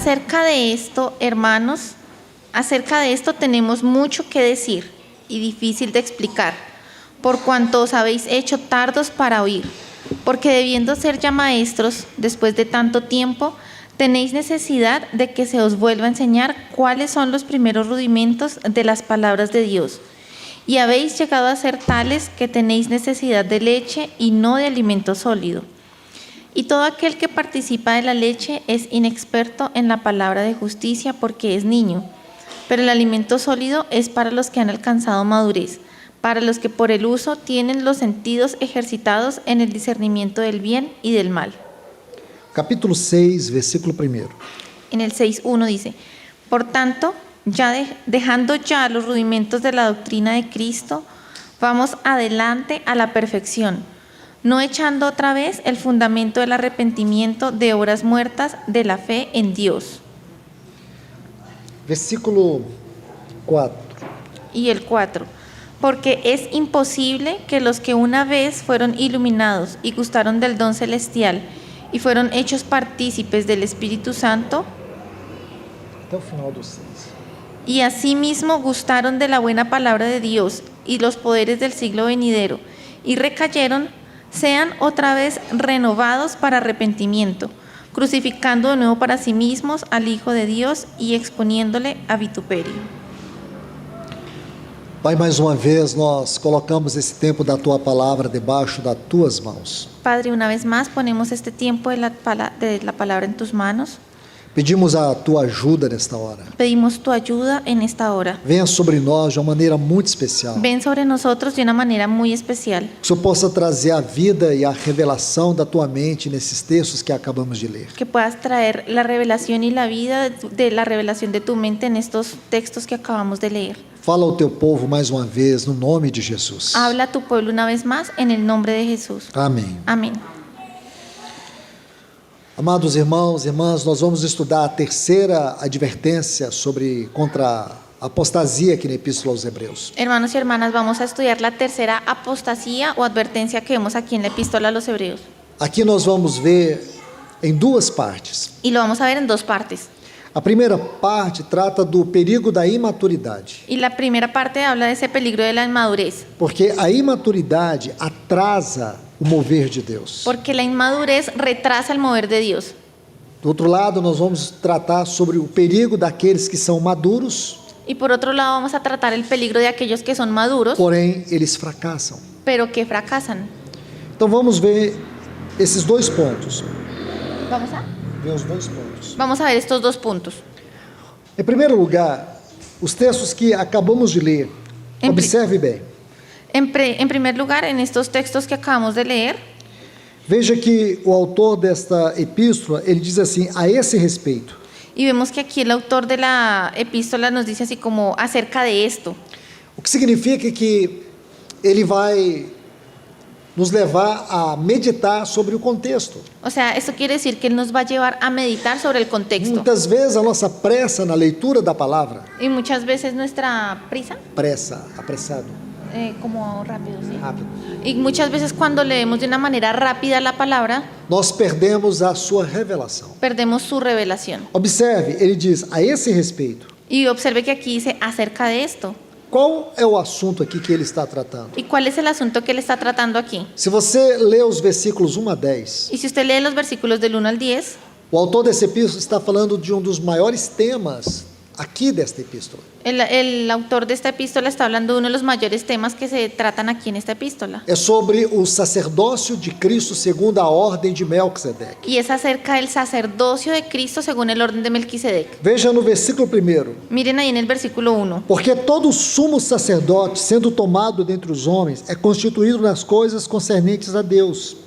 Acerca de esto, hermanos, acerca de esto tenemos mucho que decir y difícil de explicar, por cuanto os habéis hecho tardos para oír, porque debiendo ser ya maestros, después de tanto tiempo, tenéis necesidad de que se os vuelva a enseñar cuáles son los primeros rudimentos de las palabras de Dios. Y habéis llegado a ser tales que tenéis necesidad de leche y no de alimento sólido. Y todo aquel que participa de la leche es inexperto en la palabra de justicia porque es niño. Pero el alimento sólido es para los que han alcanzado madurez, para los que por el uso tienen los sentidos ejercitados en el discernimiento del bien y del mal. Capítulo 6, versículo 1. En el 6:1 dice: Por tanto, dejando ya los rudimentos de la doctrina de Cristo, vamos adelante a la perfección, no echando otra vez el fundamento del arrepentimiento de obras muertas de la fe en Dios. Versículo 4. Y el 4: Porque es imposible que los que una vez fueron iluminados y gustaron del don celestial y fueron hechos partícipes del Espíritu Santo, Até o final do 6. y asimismo gustaron de la buena palabra de Dios y los poderes del siglo venidero, y recayeron, sean otra vez renovados para arrepentimiento, crucificando de nuevo para sí mismos al Hijo de Dios y exponiéndole a vituperio. Pai, mais uma vez nós colocamos esse tempo da Tua Palavra debaixo das Tuas mãos. Padre, una vez más ponemos este tiempo de la palabra en tus manos. Pedimos a Tua ajuda nesta hora. Pedimos tu ayuda en esta hora. Venha sobre nós de uma maneira muito especial. Ven sobre nosotros de una manera muy especial. Que o Senhor possa trazer a vida e a revelação da Tua mente nesses textos que acabamos de ler. Que puedas traer la revelación y la vida de la revelación de tu mente en estos textos que acabamos de leer. Fala ao Teu povo mais uma vez, no nome de Jesus. Habla a tu pueblo una vez más en el nombre de Jesús. Amém. Amén. Amados irmãos e irmãs, nós vamos estudar a terceira advertência contra a apostasia aqui na Epístola aos Hebreus. Hermanos y hermanas, vamos a estudiar la tercera apostasía o advertencia que vemos aquí en la Epístola a los Hebreos. Aqui nós vamos ver em duas partes. Y lo vamos a ver en dos partes. A primeira parte trata do perigo da imaturidade, Y la primera parte habla de ese peligro de la inmadurez, porque a imaturidade atrasa o mover de Deus. porque la inmadurez retrasa el mover de Dios. Do outro lado, nós vamos tratar sobre o perigo daqueles que são maduros, Y por otro lado vamos a tratar el peligro de aquellos que son maduros, porém eles fracassam. pero que fracasan. Então vamos ver esses dois pontos. Vamos a ver estos dos puntos. Em primeiro lugar, os textos que acabamos de ler. Observe bem. En primer lugar, en estos textos que acabamos de leer, Veja que o autor desta epístola, ele diz assim, a esse respeito. y vemos que aquí el autor de la epístola nos dice así como acerca de esto. O que significa que ele vai nos levar a meditar sobre o contexto. O sea, esto quiere decir que él nos va a llevar a meditar sobre el contexto. Muitas vezes a nossa pressa na leitura da palavra, Y muchas veces nuestra prisa, apressado, como rápido, ¿sí? rápido, Y muchas veces cuando leemos de una manera rápida la palabra, nós perdemos a sua revelação. perdemos su revelación. Observe, ele diz, a esse respeito. Y observe que aquí dice acerca de esto. Qual é o assunto aqui que ele está tratando? ¿Y cuál es el asunto que él está tratando aquí? Se você lê os versículos 1 a 10, Y si usted lee los versículos del 1 al 10, o autor dessa epístola está falando de um dos maiores temas aqui desta epístola. el autor de esta epístola está hablando de uno de los mayores temas que se tratan aquí en esta epístola. É sobre o sacerdócio de Cristo segundo a ordem de Melquisedeque. Y es acerca del sacerdocio de Cristo según el orden de Melquisedec. Veja no versículo 1. Miren ahí en el versículo 1. Porque todo sumo sacerdote, sendo tomado dentre os homens, é constituído nas coisas concernentes a Deus.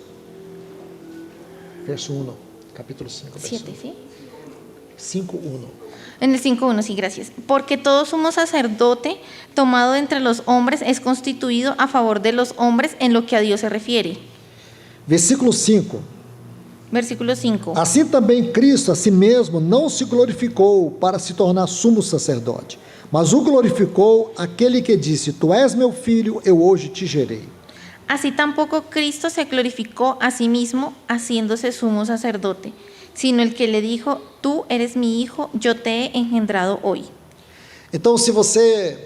Verso 1, capítulo 5, verso 7, ¿sí? 5:1. En el 5.1, sí, gracias. Porque todo sumo sacerdote tomado entre los hombres es constituido a favor de los hombres en lo que a Dios se refiere. Versículo 5. Versículo 5. Assim também Cristo a si mesmo não se glorificou para se tornar sumo sacerdote, mas o glorificou aquele que disse, tu és meu filho, eu hoje te gerei. Así tampoco Cristo se glorificó a sí mismo haciéndose sumo sacerdote, sino el que le dijo, tú eres mi hijo, yo te he engendrado hoy. Então, se você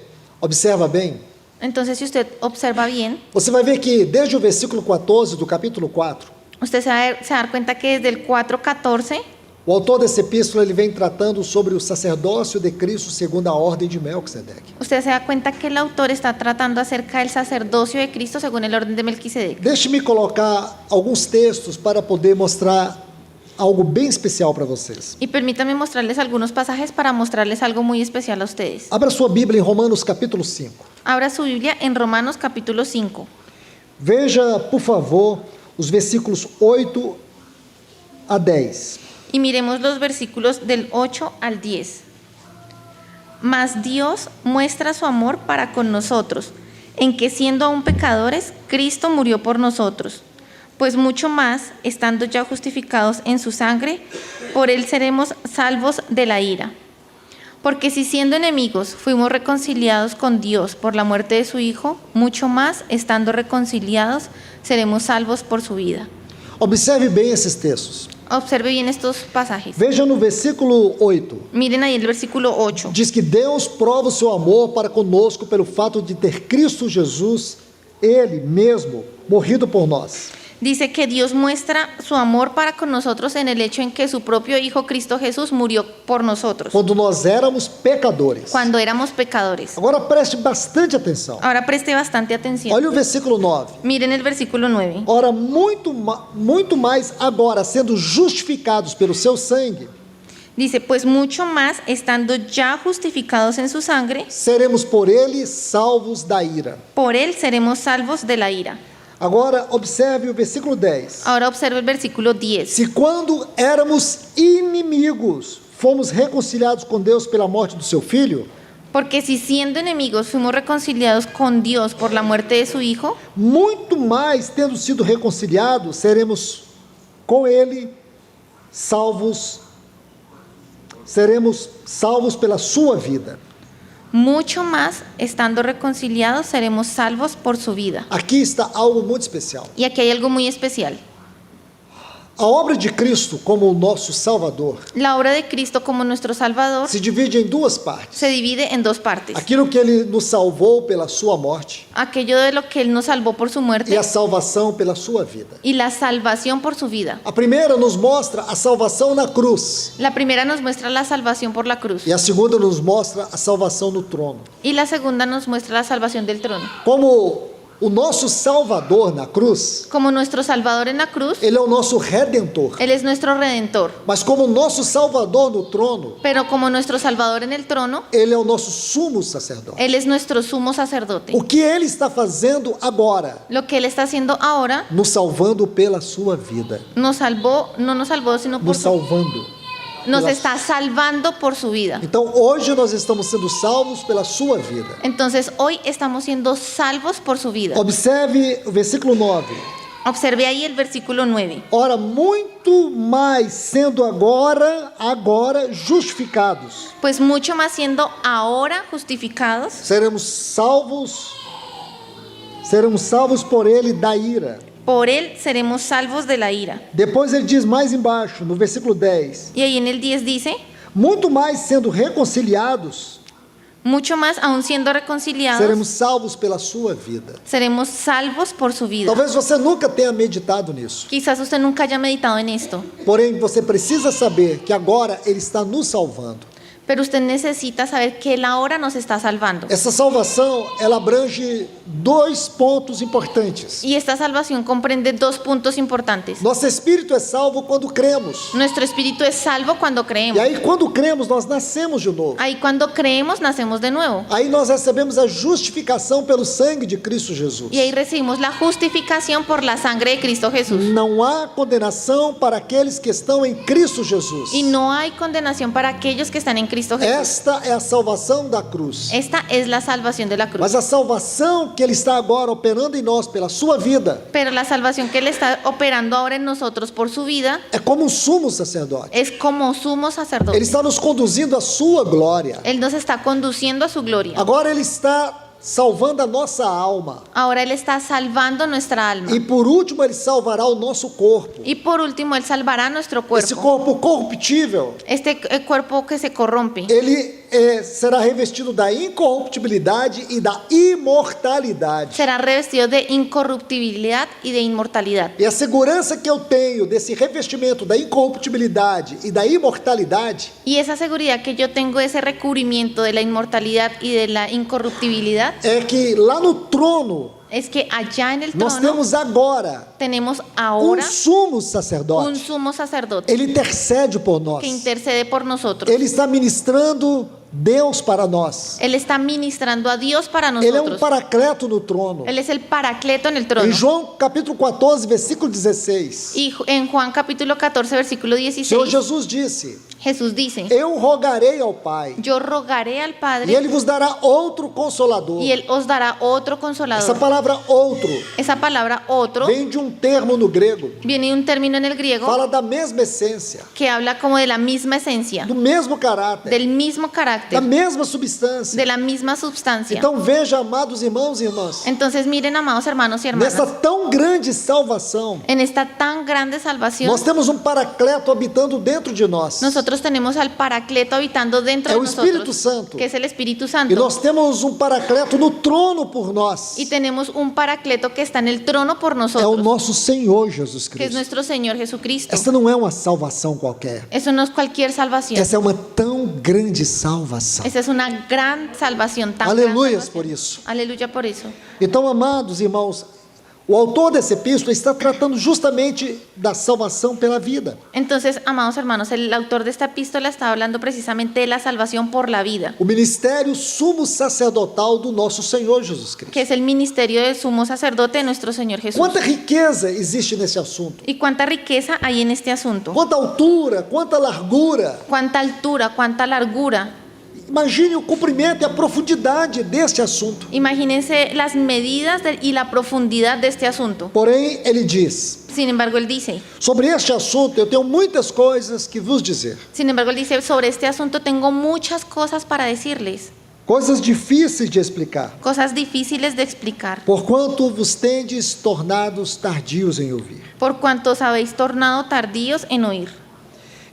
observa bem, Entonces, si usted observa bien, você vai ver que desde o versículo 14 do capítulo 4, usted se va a dar cuenta que desde el 4:14, o autor dessa epístola ele vem tratando sobre o sacerdócio de Cristo segundo a ordem de Melquisedeque. usted se da cuenta que el autor está tratando acerca del sacerdocio de Cristo según el orden de Melquisedec. Deixe-me colocar alguns textos para poder mostrar algo bem especial para vocês. Y permítanme mostrarles algunos pasajes para mostrarles algo muy especial a ustedes. Abra sua Bíblia em Romanos capítulo 5. Abra su Biblia en Romanos capítulo 5. Veja, por favor, os versículos 8 a 10. Y miremos los versículos del 8 al 10. Mas Dios muestra su amor para con nosotros, en que siendo aún pecadores, Cristo murió por nosotros. Pues mucho más, estando ya justificados en su sangre, por él seremos salvos de la ira. Porque si siendo enemigos fuimos reconciliados con Dios por la muerte de su Hijo, mucho más, estando reconciliados, seremos salvos por su vida. Observe bem esses textos. Observe bien estos pasajes. Veja no versículo 8. Miren ahí el versículo 8. Diz que Deus prova o seu amor para conosco pelo fato de ter Cristo Jesus, Ele mesmo, morrido por nós. Dice que Dios muestra su amor para con nosotros en el hecho en que su propio Hijo Cristo Jesús murió por nosotros, Quando nós éramos pecadores. cuando éramos pecadores. Agora preste bastante atenção. Ahora preste bastante atención. Olha o versículo 9. Miren el versículo 9. Ora, muito mais agora, sendo justificados pelo seu sangue, Dice, pues mucho más, estando ya justificados en su sangre, seremos por ele salvos da ira. por él seremos salvos de la ira. Agora, observe o versículo 10. Ahora observe el versículo 10. Se quando éramos inimigos, fomos reconciliados com Deus pela morte do seu Filho, Porque si siendo enemigos fuimos reconciliados con Dios por la muerte de su Hijo, muito mais, tendo sido reconciliados, seremos com ele seremos salvos pela sua vida. mucho más, estando reconciliados, seremos salvos por su vida. Aqui está algo muito especial. Y aquí hay algo muy especial. A obra de Cristo como o nosso Salvador La obra de Cristo como nuestro Salvador se divide em duas partes. se divide en dos partes. Aquilo que ele nos salvou pela sua morte Aquello de lo que Él nos salvó por su e muerte a salvação pela sua vida. y la salvación por su vida. A primeira nos mostra a salvação na cruz La primera nos muestra la salvación por la cruz e a segunda nos mostra a salvação no trono. y la segunda nos muestra la salvación del trono. Como o nosso Salvador na cruz, Como nuestro Salvador en la cruz, ele é o nosso Redentor. Él es nuestro Redentor. Mas como o nosso Salvador no trono, Pero como nuestro Salvador en el trono, ele é o nosso sumo sacerdote. Él es nuestro sumo sacerdote. O que ele está fazendo agora? Lo que Él está haciendo ahora Nos salvando pela sua vida. nos salvó, no nos salvó, sino por Nos su, salvando. nos pela- está salvando por su vida. Então hoje nós estamos sendo salvos pela sua vida. Entonces hoy estamos siendo salvos por su vida. Observe o versículo 9. Observe ahí el versículo 9. Ora, muito mais sendo agora justificados, Pues mucho más siendo ahora justificados, seremos salvos por ele da ira. por Él seremos salvos de la ira. Depois ele diz mais embaixo, no versículo 10, Y ahí en el 10 dice, muito mais sendo reconciliados, mucho más aún siendo reconciliados, seremos salvos pela sua vida. seremos salvos por su vida. Talvez você nunca tenha meditado nisso, Quizás usted nunca haya meditado en esto, porém você precisa saber que agora ele está nos salvando. pero usted necesita saber que Él ahora nos está salvando. Essa salvação, ela abrange dois pontos importantes. Y esta salvación comprende dos puntos importantes. Nosso espírito é salvo quando cremos. Nuestro espíritu es salvo cuando E creemos. aí, quando cremos, nós nascemos de novo. Ahí cuando creemos, nacemos de nuevo. Aí nós recebemos a justificação pelo sangue de Cristo Jesus. Y ahí recibimos la justificación por la sangre de Cristo Jesús. Não há condenação para aqueles que estão em Cristo Jesus. Y no hay condenación para aquellos que están en Cristo Jesús. Esta é a salvação da cruz. Esta es la salvación de la cruz. Mas a salvação que Ele está agora operando em nós pela sua vida Pero la salvación que Él está operando ahora en nosotros por su vida é como um sumo sacerdote. es como sumo sacerdote. Ele está nos conduzindo à sua glória. Él nos está conduciendo a su gloria. Agora Ele está salvando a nossa alma. Ahora Él está salvando nuestra alma. E por último, Ele salvará o nosso corpo. Y por último, Él salvará nuestro Esse cuerpo. corpo corruptível, Este cuerpo que se corrompe. ele será revestido da incorruptibilidade e da imortalidade. Será revestido de incorruptibilidad y de inmortalidad. E a segurança que eu tenho desse revestimento da incorruptibilidade e da imortalidade Y esa seguridad que yo tengo, ese recubrimiento de la inmortalidad y de la incorruptibilidad, é que lá no trono es que allá en el nós trono temos agora tenemos ahora sumo un sacerdote. sumo sacerdote Ele intercede por nós. que intercede por nosotros. Ele está ministrando Deus para nós. Él está ministrando a Dios para Ele é um nosotros. paracleto no trono. Él es el paracleto en el trono. Em João capítulo 14, versículo 16, Y en Juan capítulo 14, versículo o Senhor 16, Jesus disse: Jesús dice: Eu rogarei ao Pai, yo rogaré al e Padre Ele vos dará outro consolador. y Él os dará otro Essa consolador. palavra outro Esa palabra otro vem de um termo no grego, viene de un término en el griego fala da mesma essência, que habla como de la misma esencia, do mesmo caráter, del mismo da carácter, mesma substância. de la misma sustancia. Então veja, amados irmãos e irmãs, Entonces miren, amados hermanos y hermanas, nessa tão grande salvação, en esta tan grande salvación, nós temos um paracleto habitando dentro de nós. nosotros tenemos al Paracleto habitando dentro É de o Espírito nosotros, Santo. que es el Espíritu E Santo. nós temos um paracleto no trono por nós. Y tenemos un Paracleto que está en el trono por É o nosotros, nosso Senhor Jesus que es Cristo. nuestro Señor Jesucristo. Essa não é uma salvação qualquer. Eso no es cualquier salvación. Essa é uma tão grande salvação. Esa es una gran salvación, tan gran Aleluias salvación. por isso. Aleluya por eso. Então, amados irmãos, o autor dessa epístola está tratando justamente da salvação pela vida. Entonces, amados hermanos, el autor de esta epístola está hablando precisamente de la salvación por la vida, O ministério sumo sacerdotal do nosso Senhor Jesus Cristo. que es el ministerio del sumo sacerdote de nuestro Señor Jesús. Quanta riqueza existe nesse assunto. Y cuánta riqueza hay en este asunto. Quanta altura, quanta largura. Cuánta altura, cuánta largura. Imagine o comprimento e a profundidade deste assunto. Imagínense las medidas y la profundidad de este asunto. Porém, ele diz: Sin embargo, él dice, sobre este assunto eu tenho muitas coisas que vos dizer. sobre este asunto tengo muchas cosas para decirles, Coisas difíceis de explicar. cosas difíciles de explicar, Porquanto vos tendes tornados tardios em ouvir. por cuanto os habéis tornado tardíos en oír.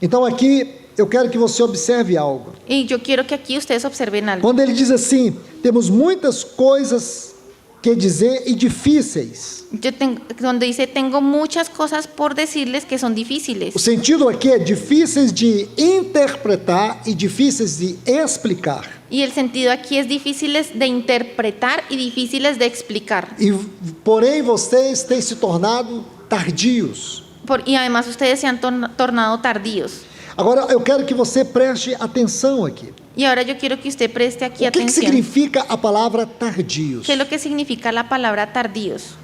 Então aqui eu quero que você observe algo. Y yo quiero que aquí ustedes observen algo. Quando ele diz assim, temos muitas coisas que dizer e difíceis. Donde dice, tengo muchas cosas por decirles que son difíciles. O sentido aqui é difíceis de interpretar e difíceis de explicar. Y el sentido aquí es difíciles de interpretar y difíciles de explicar. E porém vocês têm se tornado tardios. Y además ustedes se han tornado tardíos. Agora eu quero que você preste atenção aqui. Y ahora yo quiero que usted preste aquí O que atención. significa a palavra tardios? ¿Qué es lo que significa la palabra tardíos?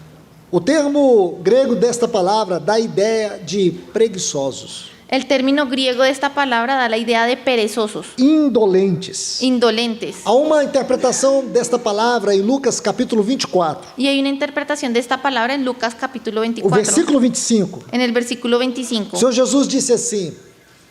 O termo grego desta palavra dá a ideia de preguiçosos, El término griego de esta palabra da la idea de perezosos, indolentes. indolentes. Há uma interpretação desta palavra em Lucas capítulo 24, Y hay una interpretación de esta palabra en Lucas capítulo o 24, versículo 25. en el versículo O 25. Senhor Jesus disse assim: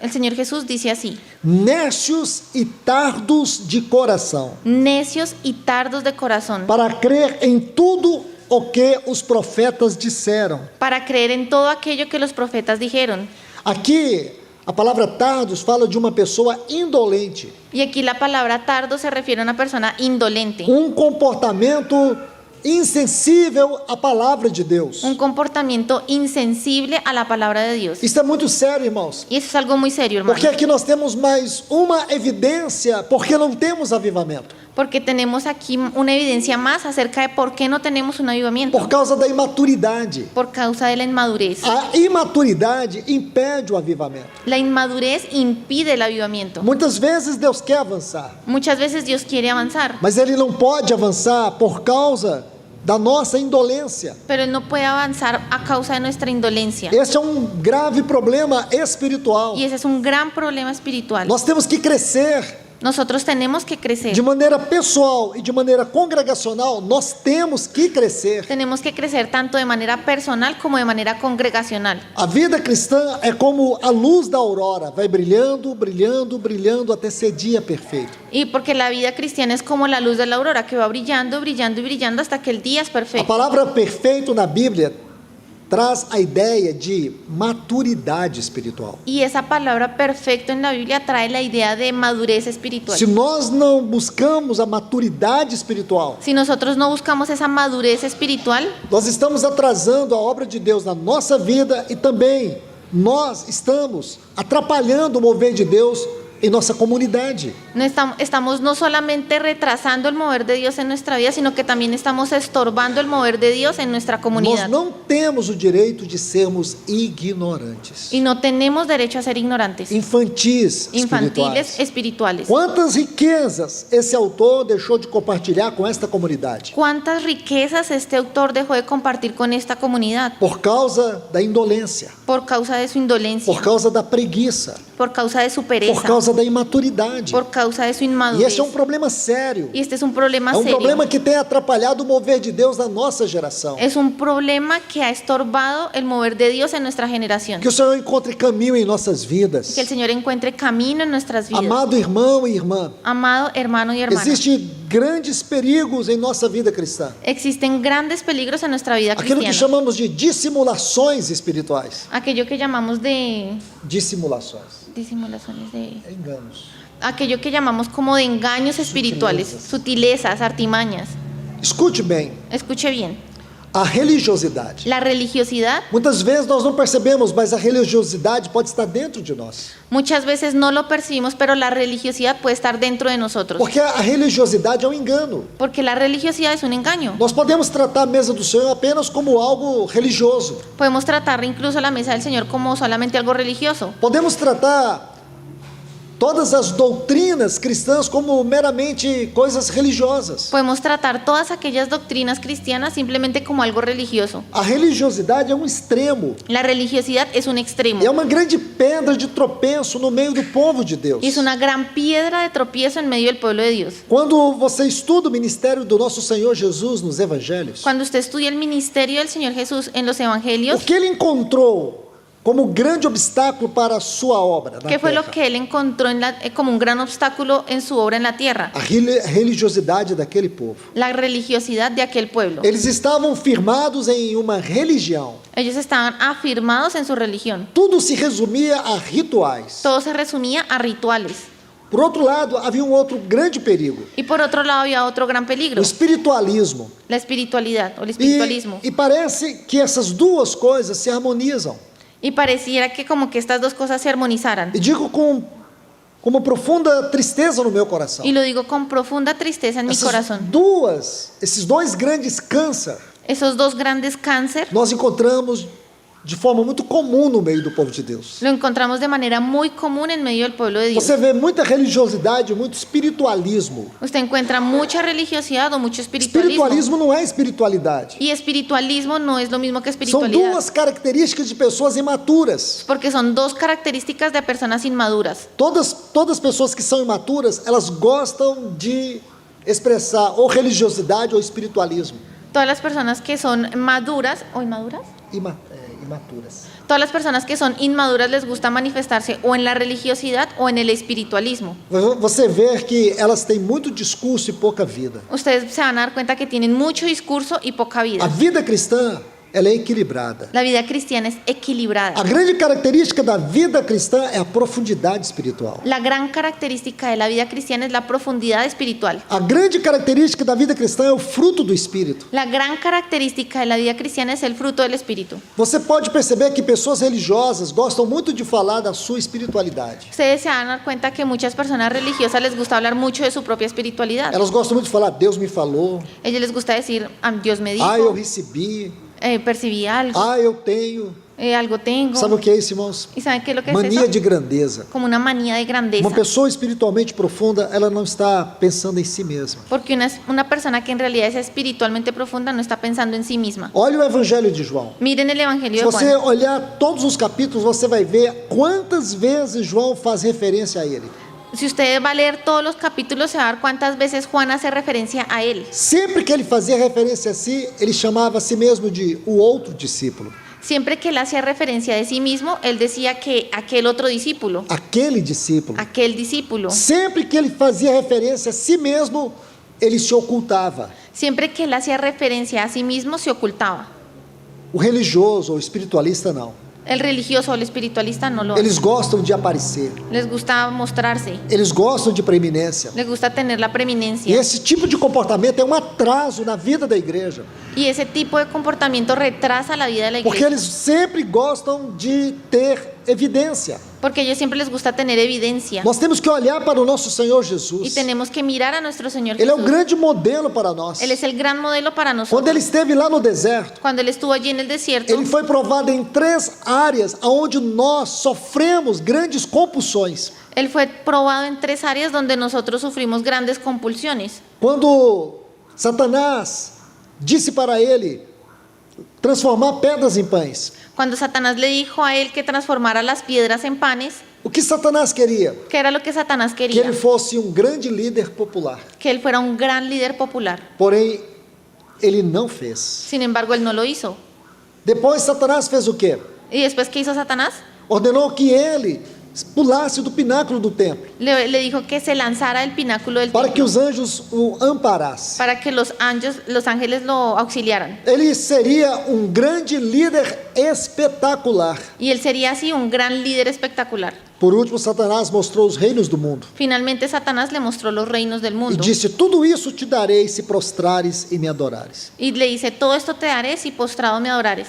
El Señor Jesús dice así: necios e tardos de coração, necios y tardos de corazón, para crer em tudo o que os profetas disseram. para creer en todo aquello que los profetas dijeron. Aqui, a palavra tardos fala de uma pessoa indolente, Y aquí la palabra tardo se refiere a una persona indolente, comportamento insensível à palavra de Deus. un comportamiento insensible a la palabra de Dios. Isso é muito sério, irmãos. Y eso es algo muy serio, hermano, Porque aqui nós temos mais uma evidência porque não temos avivamento. porque tenemos aquí una evidencia más acerca de por qué no tenemos un avivamiento, Por causa da imaturidade. por causa de la inmadurez. A imaturidade impede o avivamento. La inmadurez impide el avivamiento. Muitas vezes Deus quer avançar, Muchas veces Dios quiere avanzar, mas Ele não pode avançar por causa da nossa indolência. pero Él no puede avanzar a causa de nuestra indolencia. Este é um grave problema espiritual. Y ese es un gran problema espiritual. Nós temos que crescer Nosotros tenemos que De crecer. maneira pessoal e de maneira congregacional, nós temos que crescer. Tenemos que crecer tanto de manera personal como de manera congregacional. A vida cristã é como a luz da aurora, vai brilhando, brilhando, brilhando até ser dia perfeito. Y porque la vida cristiana es como la luz de la aurora que va brillando, brillando y brillando hasta que el día es A perfecto. palavra perfeito na Bíblia traz a ideia de maturidade espiritual. Y esa palabra perfecto en la Biblia trae la idea de madurez espiritual. Se nós não buscamos a maturidade espiritual, Si nosotros no buscamos esa madurez espiritual, nós estamos atrasando a obra de Deus na nossa vida e também nós estamos atrapalhando o mover de Deus em nossa comunidade. estamos no solamente retrasando el mover de Dios en nuestra vida, sino que también estamos estorbando el mover de Dios en nuestra Nós comunidad. não temos o direito de sermos ignorantes, Y no tenemos derecho a ser ignorantes, infantis infantiles, espirituais. espirituales. Quantas riquezas esse autor deixou de compartilhar com esta comunidade? ¿Cuántas riquezas este autor dejó de compartir con esta comunidad? Por causa da indolência, Por causa de su indolencia, por causa da preguiça, por causa de su por pereza, causa da imaturidade. por causa de su E inmadurez. esse é um problema sério. Y este es un problema É um serio. problema que tem atrapalhado o mover de Deus na nossa geração. Es un problema que ha estorbado el mover de Dios en nuestra generación. Que o Senhor encontre caminho em nossas vidas. Que el Señor encuentre camino en nuestras vidas. Amado irmão e irmã, Amado hermano y hermana, existem grandes perigos em nossa vida cristã. existen grandes peligros en nuestra vida Aquilo que cristiana. chamamos de dissimulações espirituais. Aquello que llamamos de Dissimulações. disimulaciones, de Enganos. aquello que llamamos como de engaños espirituales, sutilezas, artimañas. Escute bem, Escuche bien, a religiosidade. la religiosidad Muitas vezes nós não percebemos, mas a religiosidade pode estar dentro de nós. muchas veces no lo percibimos, pero la religiosidad puede estar dentro de nosotros. Porque a religiosidade é um engano. Porque la religiosidad es un engaño. Nós podemos tratar a mesa do Senhor apenas como algo religioso. Podemos tratar incluso la mesa del Señor como solamente algo religioso. Podemos tratar todas as doutrinas cristãs como meramente coisas religiosas. Podemos tratar todas aquellas doctrinas cristianas simplemente como algo religioso. A religiosidade é um extremo. La religiosidad es un extremo. É uma grande pedra de tropeço no meio do povo de Deus. Y es una gran piedra de tropiezo en medio del pueblo de Dios. Quando você estuda o ministério do nosso Senhor Jesus nos evangelhos, Cuando usted estudia el ministerio del Señor Jesús en los evangelios, o que ele encontrou como grande obstáculo para a sua obra na ¿qué fue lo terra? que él encontró como un gran obstáculo en su obra en la tierra? A religiosidade daquele povo. La religiosidad de aquel pueblo. Eles estavam firmados em uma religião. Ellos estaban afirmados en su religión. Tudo se resumia a rituais. Todo se resumía a rituales. Por outro lado, havia um outro grande perigo: Y por otro lado había otro gran o peligro, espiritualismo. la espiritualidad o el espiritualismo. E parece que essas duas coisas se harmonizam. Y pareciera que como que estas dos cosas se armonizaran. E digo com uma profunda tristeza no meu coração. Y lo digo con profunda tristeza en mi corazón. Esses dois grandes câncer, Esos dos grandes cáncer nós encontramos de forma muito comum no meio do povo de Deus. lo encontramos de manera muy común en medio del pueblo de Dios. Você vê muita religiosidade, muito espiritualismo. Usted encuentra mucha religiosidad o mucho espiritualismo. Espiritualismo não é espiritualidade. Y espiritualismo no es lo mismo que São espiritualidad. duas características de pessoas imaturas. Porque son dos características de personas inmaduras. Todas as pessoas que são imaturas, elas gostam de expressar ou religiosidade ou espiritualismo. Todas las personas que son maduras o inmaduras. Imaturas. Todas las personas que son inmaduras les gusta manifestarse o en la religiosidad o en el espiritualismo. Você vê que elas têm muito discurso e pouca vida. Ustedes se van a dar cuenta que tienen mucho discurso y poca A vida. vida cristã, ela é equilibrada. La vida cristiana es equilibrada. A grande característica da vida cristã é a profundidade espiritual. La gran característica de la vida cristiana es la profundidad espiritual. A grande característica da vida cristã é o fruto do Espírito. La gran característica de la vida cristiana es el fruto del Espíritu. Você pode perceber que pessoas religiosas gostam muito de falar da sua espiritualidade. Ustedes se van a dar cuenta que muchas personas religiosas les gusta hablar mucho de su propia espiritualidad. Elas gostam muito de falar, Deus me falou, A ellos les gusta decir, "Ah, Dios me dijo, eu recebi, percibí algo, eu tenho. algo tengo". Sabe o que é isso, irmãos? ¿Y saben qué es lo que es Mania eso? de grandeza. Como una manía de grandeza. Uma pessoa espiritualmente profunda, ela não está pensando em si mesma. Porque una persona que en realidad es espiritualmente profunda no está pensando en sí misma. Olha o Evangelho de João. Miren el Evangelio Se de você Juan. olhar todos os capítulos, você vai ver quantas vezes João faz referência a ele. Si usted va a leer todos los capítulos, se va a dar cuántas veces Juan hace referencia a él. Sempre que ele fazia referência a si, ele chamava a si mesmo de o outro discípulo. Siempre que él hacía referencia de sí mismo, él decía que aquel otro discípulo, Aquele discípulo. aquel discípulo. Sempre que ele fazia referência a si mesmo, ele se ocultava. Siempre que él hacía referencia a sí mismo, se ocultaba. O religioso ou espiritualista não. El religioso o el espiritualista no lo hace. Eles gostam de aparecer. Les gusta mostrarse, Eles gostam de preeminência. les gusta tener la E preeminencia. esse tipo de comportamento é um atraso na vida da igreja. Y ese tipo de comportamiento retrasa la vida de la Porque iglesia. eles sempre gostam de ter evidência. Porque a ellos siempre les gusta tener evidencia. Nós temos que olhar para o nosso Senhor Y Jesus. tenemos que mirar a nuestro Señor Ele é um Jesús. grande modelo para nós. Él es el gran modelo para Quando nosotros. ele esteve lá no deserto, Cuando él estuvo allí en el desierto, ele foi provado em 3 áreas onde nós sofremos grandes compulsões. él fue probado en 3 áreas donde nosotros sufrimos grandes compulsiones. Quando Satanás disse para ele transformar pedras em pães, Cuando Satanás le dijo a él que transformara las piedras en panes, o que Satanás queria? ¿qué era lo que Satanás Que quería? ele fosse um grande líder popular. Que él fuera un gran líder popular. Porém, ele não fez. Sin embargo, él no lo hizo. Depois, Satanás fez o quê? ¿Y después qué hizo Satanás? Ordenou que ele pulasse do pináculo do templo, Le dijo que se lanzara del pináculo del para que templo os anjos o amparassem. para que los ángeles lo auxiliaran. Ele seria um grande líder espetacular. Y él sería así un gran líder espectacular. Por último, Satanás mostrou os reinos do mundo Finalmente Satanás le mostró los reinos del e mundo disse: tudo isso te darei se prostrares e me adorares. y le dice, todo esto te daré si postrado me adorares.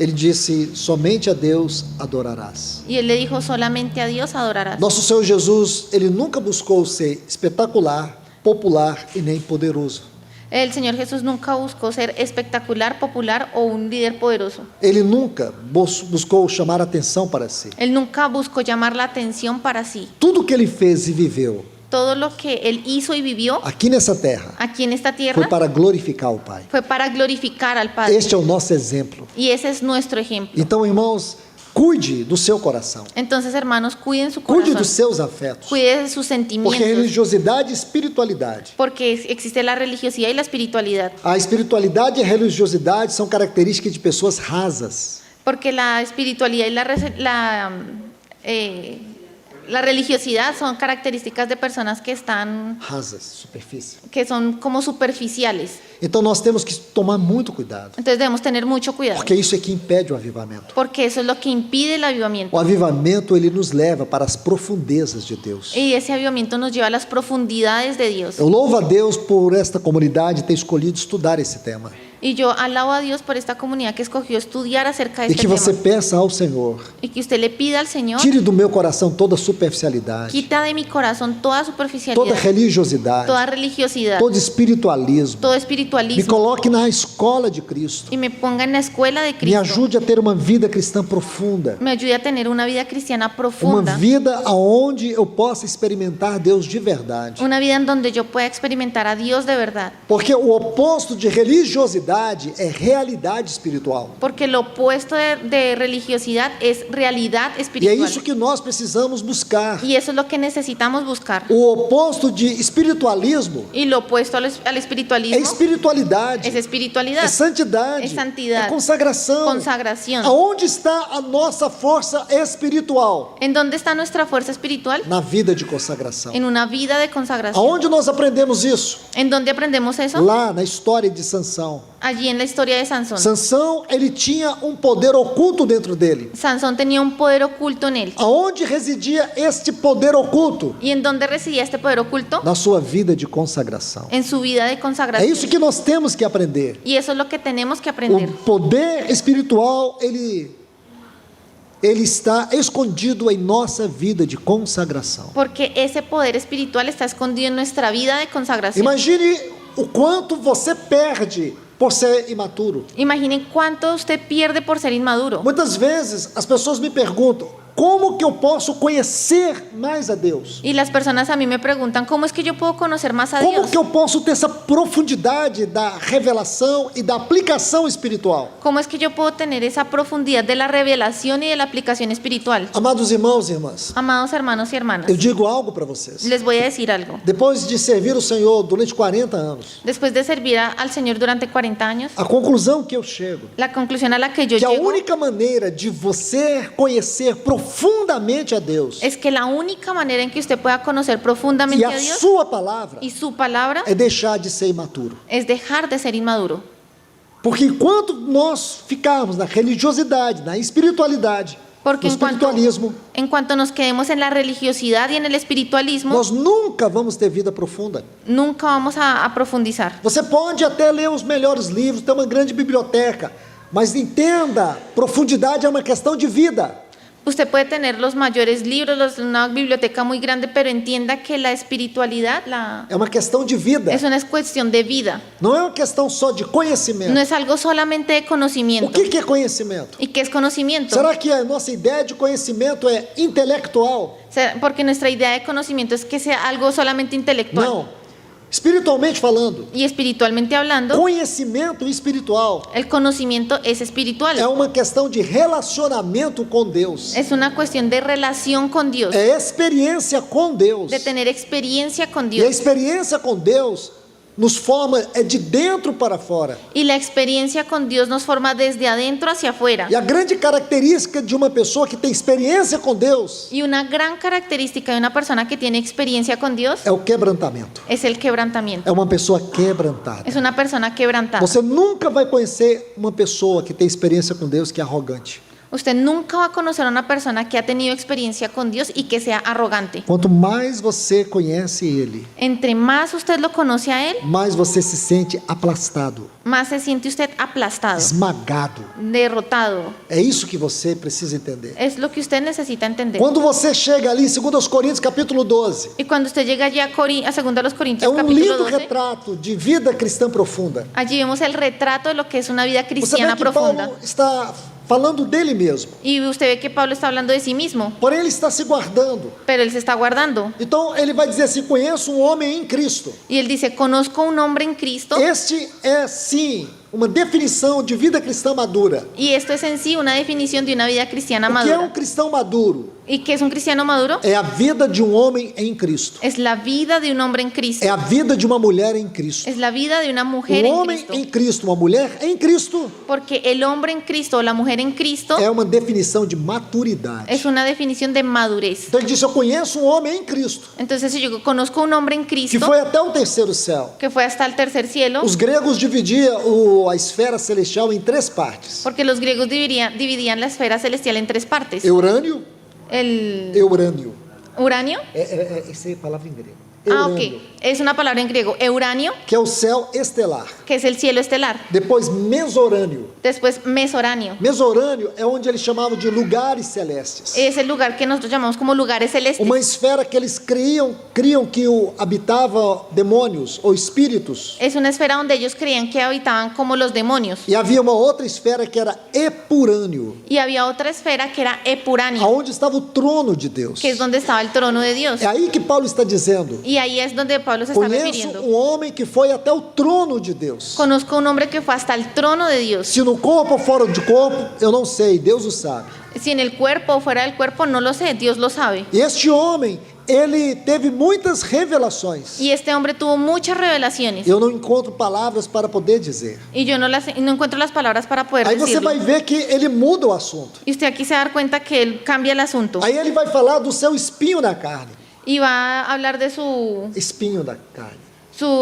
Ele disse: somente a Deus adorarás. Y él le dijo, solamente a Dios adorarás. Nosso Senhor Jesus, ele nunca buscou ser espetacular, popular e nem poderoso. El Señor Jesús nunca buscó ser espectacular, popular o un líder poderoso. Ele nunca buscou chamar atenção para si. Él nunca buscó llamar la atención para sí. Tudo que ele fez e viveu Todo lo que él hizo y vivió aqui nessa terra aquí en esta foi tierra para glorificar o Pai. fue para glorificar al Padre. Este é o nosso exemplo. Y ese es nuestro ejemplo. Então, irmãos, cuide do seu coração. Entonces, hermanos, cuiden su Cuide corazón. dos seus afetos. Cuide de sus Porque sentimientos. religiosidade e espiritualidade. Porque existe la religiosidad y la espiritualidad. A espiritualidade e a religiosidade são características de pessoas rasas. Porque la espiritualidad y la religiosidad son características de personas que están, Rasas, superfície. que son como superficiales. Então nós temos que tomar muito cuidado. Entonces debemos tener mucho cuidado. Porque isso é que impede o avivamento. Porque eso es lo que impide el avivamiento. O avivamento, ele nos leva para as profundezas de Deus. Y ese avivamiento nos lleva a las profundidades de Dios. Eu louvo a Deus por esta comunidade ter escolhido estudar esse tema. Y yo alabo a Dios por esta comunidad que escogió estudiar acerca de E este que você tema. peça ao Senhor: Y que usted le pida al Señor, tire do meu coração toda superficialidade, quita de mi corazón toda toda superficialidad, religiosidade, toda religiosidad, todo espiritualismo. todo Me espiritualismo. coloque na escola de Cristo. Y me ponga en la escuela de Me Cristo. ajude a ter uma vida cristã profunda. Me ayude a tener una vida cristiana Uma profunda. vida onde eu possa experimentar Deus de verdade. Una vida en donde yo pueda experimentar a Dios de verdad. Porque o oposto de religiosidade é realidade espiritual. Porque lo opuesto de religiosidad es realidad E é espiritual. isso que nós precisamos buscar. Y eso es lo que necesitamos buscar. O oposto de espiritualismo Y lo opuesto al é espiritualismo espiritualidade, es espiritualidad, é santidade, é santidade, é consagração. consagración. Aonde está a nossa força espiritual? ¿En dónde está nuestra fuerza espiritual? Na vida de consagração. En una vida de consagración. Aonde nós aprendemos isso? ¿En dónde aprendemos eso? Lá na história de Sansão. Allí en la historia de Sansón. Sansão, ele tinha um poder oculto dentro dele. Sansón tenía un poder oculto en él. Aonde residia este poder oculto? ¿Y en dónde residía este poder oculto? Na sua vida de consagração. En su vida de É consagración. isso que nós temos que aprender. Y eso es lo que tenemos que aprender. O poder espiritual, ele está escondido em nossa vida de consagração. Porque ese poder espiritual está escondido en nuestra vida de consagración. Imagine o quanto você perde por ser imaturo. Imaginen cuánto usted pierde por ser inmaduro. Muitas vezes as pessoas me perguntam: como que eu posso conhecer mais a Deus? Y las personas a mí me preguntan, ¿cómo es que yo puedo conocer más a Como Dios? que eu posso ter essa profundidade da revelação e da aplicação espiritual? ¿Cómo es que yo puedo tener esa profundidad de la revelación y de la aplicación espiritual? Amados irmãos e irmãs, Amados hermanos y hermanas, eu digo algo para vocês. les voy a decir algo. Depois de servir o Senhor durante 40 anos, Después de servir al Señor durante 40 años, a conclusão que eu chego, la conclusión a la que yo que a llego única maneira de você conhecer profundamente a Deus es que la única manera en que usted pueda conocer e profundamente a a Dios sua palavra y su palabra é deixar de ser imaturo. es dejar de ser inmaduro. Porque enquanto nós ficarmos na religiosidade, na espiritualidade, Porque no espiritualismo, en cuanto nos quedemos en la religiosidad y en el espiritualismo, nós nunca vamos ter vida profunda. nunca vamos a profundizar. Você pode até ler os melhores livros, ter uma grande biblioteca, mas entenda, profundidade é uma questão de vida. Usted puede tener los mayores libros, una biblioteca muy grande, pero entienda que la espiritualidad É uma questão de vida. es una cuestión de vida. Não é uma questão só de conhecimento. No es algo solamente de O conocimiento. que é conhecimento? ¿Y qué es conocimiento? Será que a nossa ideia de conhecimento é intelectual? Porque nuestra idea de conocimiento es que sea algo solamente intelectual. Não. Espiritualmente falando, Y espiritualmente hablando, conhecimento espiritual el conocimiento es espiritual. é uma questão de relacionamento com Deus. Es una cuestión de relación con Dios, É experiência com Deus. de tener experiencia con E a Dios. experiência com Deus nos forma de dentro para fora. Y la experiencia con Dios nos forma desde adentro hacia afuera. E a grande característica de uma pessoa que tem experiência com Deus Y una gran característica de una persona que tiene experiencia con Dios é o quebrantamento. es el quebrantamiento. É uma pessoa quebrantada. Es una persona quebrantada. Você nunca vai conhecer uma pessoa que tem experiência com Deus que é arrogante. Usted nunca va a conocer a una persona que ha tenido experiencia con Dios y que sea arrogante. Quanto mais você conhece Ele, Entre más usted lo conoce a Él, mais você se sente aplastado, más se siente usted aplastado, esmagado. derrotado. É isso que você precisa entender. Es lo que usted necesita entender. Quando você chega ali em 2 Coríntios capítulo 12, Y cuando usted llega allí a 2 é Corintios um capítulo lindo 12, retrato de vida cristã profunda. allí vemos el retrato de lo que es una vida Você cristiana vê que profunda. Paulo está falando dele mesmo, Y usted ve que Pablo está hablando de sí mismo, porém ele está se guardando. pero él se está guardando. Então ele vai dizer assim: conheço um homem em Cristo. Y él dice, conozco un hombre en Cristo. Este é sim uma definição de vida cristã madura. Y esto es en sí una definición de una vida cristiana O que é um madura. cristão maduro? ¿Y qué es un cristiano maduro? É a vida de um homem em Cristo. Es la vida de un hombre en Cristo. É a vida de uma mulher em Cristo. Es la vida de una mujer Um en homem Cristo. em Cristo, uma mulher em Cristo, Porque el hombre en Cristo o la mujer en Cristo é uma definição de maturidade. es una definición de madurez. Então ele disse: eu conheço um homem em Cristo, Entonces, si yo conozco un hombre en que Cristo foi até o terceiro céu. que fue hasta el tercer cielo, Os gregos dividiam a esfera celestial em 3 partes: porque los griegos dividían la esfera celestial en 3 partes. Eurânio, El Eurânio. uranio. Essa é a palavra em grego. Ah, Eurânio, ok. Es una palabra en griego. Euranio, que é o céu estelar. que es el cielo estelar. Depois, mesorânio. Después, mesoráneo. Mesorânio é onde eles chamavam de lugares celestes. Es el lugar que nosotros llamamos como lugares celestes. Uma esfera que eles criam que habitava demônios ou espíritos. Es una esfera donde ellos creían que habitaban como los demonios. E havia uma outra esfera que era epurânio, Y había otra esfera que era epuráneo, aonde estava o trono de Deus. que es donde estaba el trono de Dios. É aí que Paulo está dizendo: Y ahí es donde Pablo se está conheço refiriendo. um homem que foi até o trono de Deus. Conozco un hombre que fue hasta el trono de Dios. Se no corpo ou fora de corpo, eu não sei, Deus o sabe. Si en el cuerpo o fuera del cuerpo, no lo sé, Dios lo sabe. E este homem, ele teve muitas revelações. Y este hombre tuvo muchas revelaciones. Eu não encontro palavras para poder dizer. Y yo no encuentro las palabras para poder Aí você decirlo. vai ver que ele muda o assunto. Y usted aquí se va a dar cuenta que él cambia el asunto. Aí ele vai falar do seu espinho na carne. Y va a hablar de su Espinho da carne.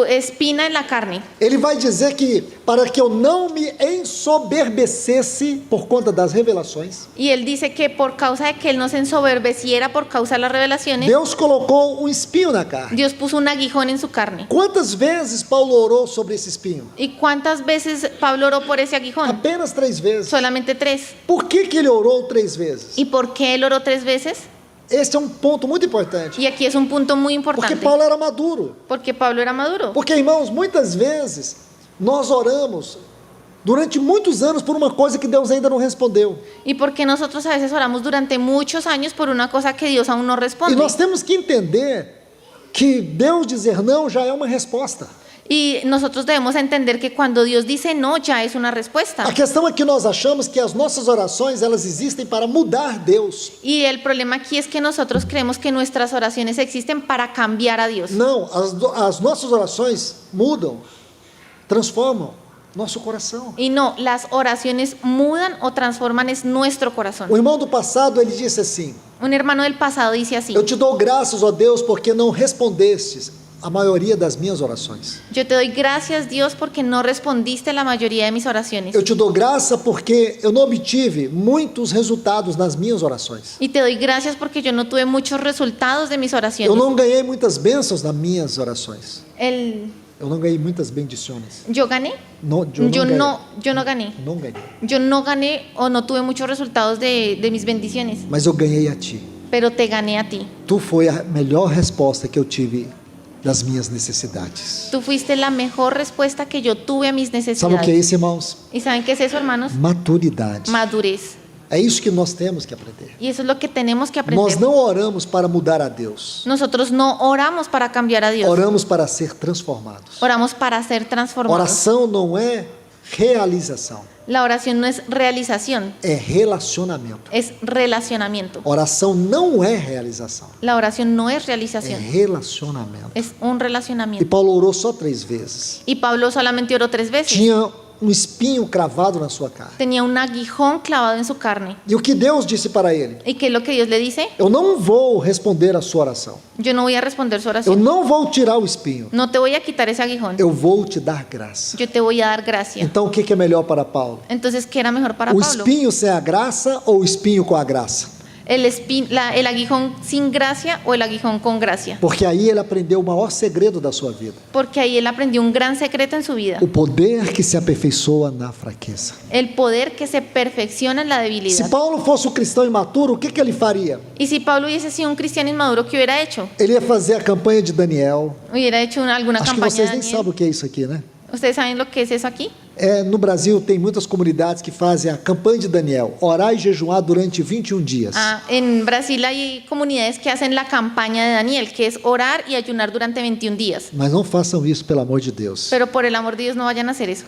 espina en la carne. Ele vai dizer que para que eu não me ensoberbecesse por conta das revelações, Y él dice que por causa de que él no se ensoberbeciera por causa de las revelaciones, Deus colocou um espinho na carne. Dios puso un aguijón en su carne. Quantas vezes Paulo orou sobre esse espinho? ¿Y cuántas veces Pablo oró por ese aguijón? Apenas 3 vezes. Solamente 3. Por que ele orou 3 vezes? ¿Y por qué él oró 3 veces? Este é um ponto muito importante. Y aquí es un punto muy Porque importante. Paulo era maduro. Porque Pablo era maduro. Porque, irmãos, muitas vezes nós oramos durante muitos anos por uma coisa que Deus ainda não respondeu. ¿Y por qué nosotros a veces oramos durante muchos años por una cosa que Dios aún no E responde? nós temos que entender que Deus dizer não já é uma resposta. Y nosotros debemos entender que cuando Dios dice no, ya es una respuesta. A questão é que nós achamos que as nossas orações, elas existem para mudar Deus. Y el problema aquí es que nosotros creemos que nuestras oraciones existen para cambiar a Dios. Não, as nossas orações mudam, transformam nosso coração. Y no, las oraciones mudan o transforman es nuestro corazón. O irmão do passado, ele disse assim: Un hermano del pasado dice así: eu te dou graças, ó Deus, porque não respondestes a maioria das minhas orações. yo te doy gracias, Dios, porque no respondiste la mayoría de mis oraciones. Eu te dou graça porque eu não obtive muitos resultados nas minhas orações. Y te doy gracias porque yo no tuve muchos resultados de mis Eu oraciones. não ganhei muitas bênçãos nas minhas orações. Eu não ganhei muitas bendições. Yo gané. Não, Yo no gané. Não ganhei. Yo no gané o no tuve muchos resultados de mis bendiciones, Mas eu ganhei a ti. pero te gané a ti. Tu foi a melhor resposta que eu tive das minhas necessidades. Tú fuiste la mejor respuesta que yo tuve a mis Sabe o que é necesidades. isso, irmãos? ¿Y saben qué es eso, hermanos? Maturidade. Madurez. É isso que nós temos que aprender. Y eso es lo que tenemos que Nós aprender. não oramos para mudar a Deus. Nosotros no oramos para cambiar a Dios. Oramos para ser transformados. Oramos para ser transformados. Oração não é realização, La oración no es realización, é relacionamento. es relacionamiento. Oração não é realização, La oración no es é realización, relacionamento. es un E relacionamiento. Paulo orou só 3 vezes. Y Pablo solamente oró 3 veces. Tinha espinho cravado na sua carne. Tenía un aguijón clavado en su carne. E o que Deus disse para ele? ¿Y qué es lo que Dios le dice? Eu não vou responder a sua oração. Yo no voy a responder su Eu oración. não vou tirar o espinho. No te voy a quitar ese aguijón. Eu vou te dar graça. Yo te voy a dar gracia. Então o que é melhor para Paulo? Entonces, ¿qué era mejor para O Pablo? espinho sem a graça ou o espinho com a graça? El aguijón sin gracia o el aguijón con gracia. Porque aí ele aprendeu o maior segredo da sua vida. Porque ahí él aprendió un gran secreto en su vida. O poder que se aperfeiçoa na fraqueza. El poder que se perfecciona en la Se debilidad. Paulo fosse um cristão imaturo, o que ele faria? Y si Pablo hubiese sido un cristiano inmaduro, ¿qué hubiera hecho? Ele ia fazer a campanha de Daniel. Hubiera hecho alguna Acho que campaña de vocês nem Daniel. sabem o que é isso aqui, né? ¿Ustedes saben lo que es eso aquí? No Brasil tem muitas comunidades que fazem a campanha de Daniel, orar e jejuar durante 21 dias. En Brasil hay comunidades que hacen la campaña de Daniel, que es orar y ayunar durante 21 días. Mas não façam isso, pelo amor de Deus. Pero por el amor de Dios no vayan a hacer eso.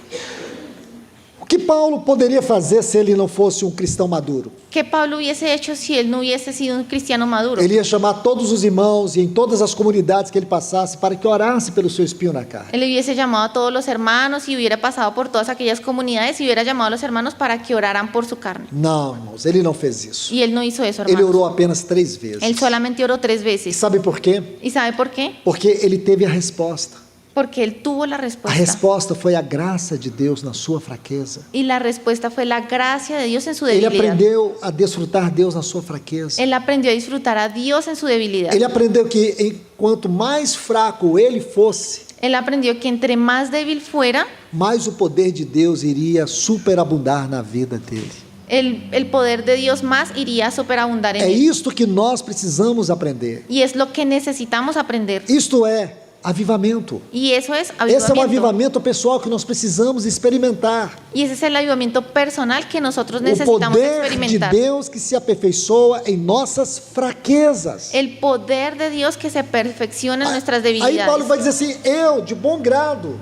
O que Paulo poderia fazer se ele não fosse um cristão maduro? ¿Qué Pablo hubiese hecho si él no hubiese sido un cristiano maduro? Ele ia chamar todos os irmãos e em todas as comunidades que ele passasse para que orasse pelo seu espinho na carne. Él hubiese llamado a todos los hermanos y hubiera pasado por todas aquellas comunidades y hubiera llamado a los hermanos para que oraran por su carne. Não, irmãos, ele não fez isso. Y él no hizo eso, Ele hermanos. orou apenas 3 vezes. Él solamente oró 3 E veces. sabe por quê? ¿Y sabe por qué? Porque ele teve a resposta. Porque él tuvo la A respuesta. resposta foi a graça de Deus na sua fraqueza. Y la respuesta fue la gracia de Dios en su Ele debilidad. aprendeu a desfrutar Deus na sua fraqueza. Él aprendió a disfrutar a Dios en su debilidad. Ele aprendeu que enquanto mais fraco ele fosse, Él aprendió que entre más débil fuera, mais o poder de Deus iria superabundar na vida dele. el poder de Dios más iría a superabundar en É él. isto que nós precisamos aprender. Y es lo que necesitamos aprender. Isto é avivamento. Y eso es Esse é um avivamiento. avivamento pessoal que nós precisamos experimentar. Y ese es el avivamiento personal que nosotros O necesitamos poder de experimentar. Deus que se aperfeiçoa em nossas fraquezas. El poder de Dios que se perfecciona en nuestras Aí Paulo debilidades. vai dizer assim: eu de bom grado,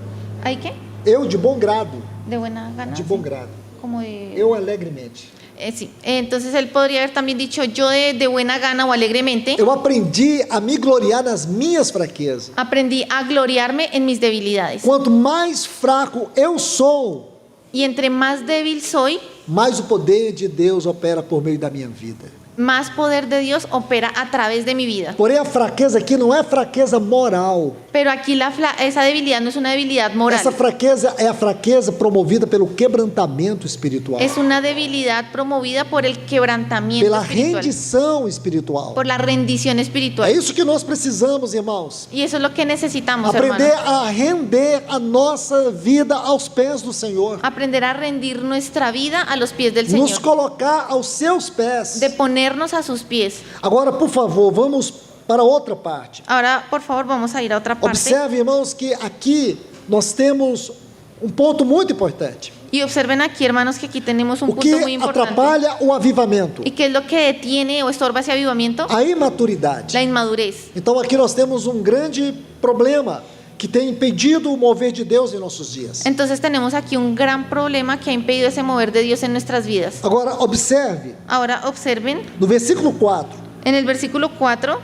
¿Hay qué? eu de bom grado, De buena gana. de sí. bom grado, Como de... eu alegremente. Sí. Entonces él podría haber también dicho yo de buena gana o alegremente. Eu aprendi a me gloriar nas minhas fraquezas. Aprendí a gloriarme en mis debilidades. Quanto mais fraco eu sou, Y entre más débil soy, mais o poder de Deus opera por meio da minha vida. más poder de Dios opera a través de mi vida. Porém, a fraqueza aqui não é fraqueza moral. Pero aquí esa debilidad no es una debilidad moral. Essa fraqueza é a fraqueza promovida pelo quebrantamento espiritual, Es una debilidad promovida por el quebrantamiento pela espiritual, rendição espiritual. por la rendición É espiritual. isso que nós precisamos, irmãos. Y eso es lo que necesitamos, Aprender hermanos. a render a nossa vida aos pés do Senhor. Aprender a rendir nuestra vida a los pies del Nos Señor. colocar aos seus pés. De ponernos a sus pies. Agora, por favor, vamos para outra parte. Ahora, por favor, vamos a ir a otra parte. Observe, irmãos, que aqui nós temos Um ponto muito importante. Y observen aquí, hermanos, que aquí tenemos un O que punto muy importante. atrapalha o avivamento? ¿Y qué es lo que detiene o estorba ese avivamiento? A imaturidade. La inmadurez. Então aqui nós temos um grande problema que tem impedido o mover de Deus em nossos dias. Entonces tenemos aquí un gran problema que ha impedido ese mover de Dios en nuestras vidas. Agora observe, Ahora observen, no versículo 4. en el versículo 4,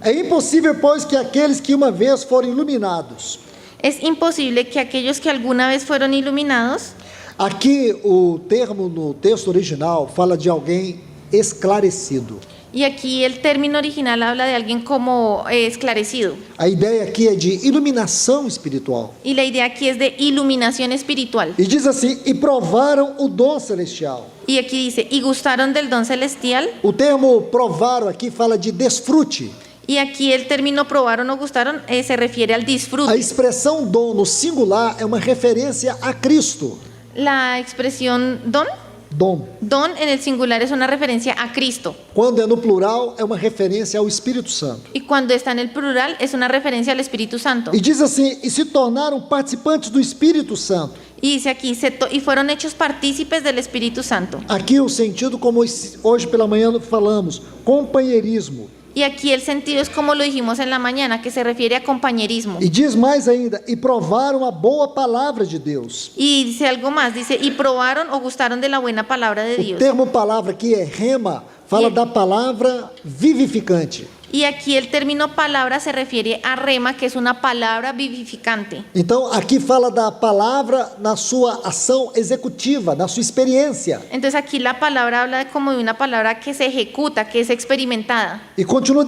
É impossível, pois, que aqueles que uma vez foram iluminados. es imposible que aquellos que alguna vez fueron iluminados, Aqui o termo no texto original fala de alguém esclarecido. y aquí el término original habla de alguien como esclarecido, A ideia aqui é de iluminação espiritual. y la idea aquí es de iluminación espiritual. E diz assim: e provaram o dom celestial. Y aquí dice, y gustaron del don celestial, O termo provaram aqui fala de desfrute. y aquí el término probaron o gustaron se refiere al A disfrute. expressão dom no singular é uma referência a Cristo. La expresión don, Dom. don en el singular es una referencia a Cristo, Quando é no plural, é uma referência ao Espírito Santo. y cuando está en el plural es una referencia al Espíritu Santo. E diz assim: e se tornaram participantes do Espírito Santo. Y dice aquí, y fueron hechos partícipes del Espíritu Santo. Aqui o sentido, como hoje pela manhã falamos, companheirismo. Y aquí el sentido es como lo dijimos en la mañana, que se refiere a compañerismo. E diz mais ainda: e provaram a boa palavra de Deus. Y dice algo más, dice, y probaron o gustaron de la buena palabra de O Dios. termo palavra aqui é rema, fala da palavra vivificante. Y aquí el término palabra se refiere a rema, que es una palabra vivificante. Então, aqui fala da palavra na sua ação executiva, na sua experiência. Entonces aquí la palabra habla como de una palabra que se ejecuta, que es experimentada. E continua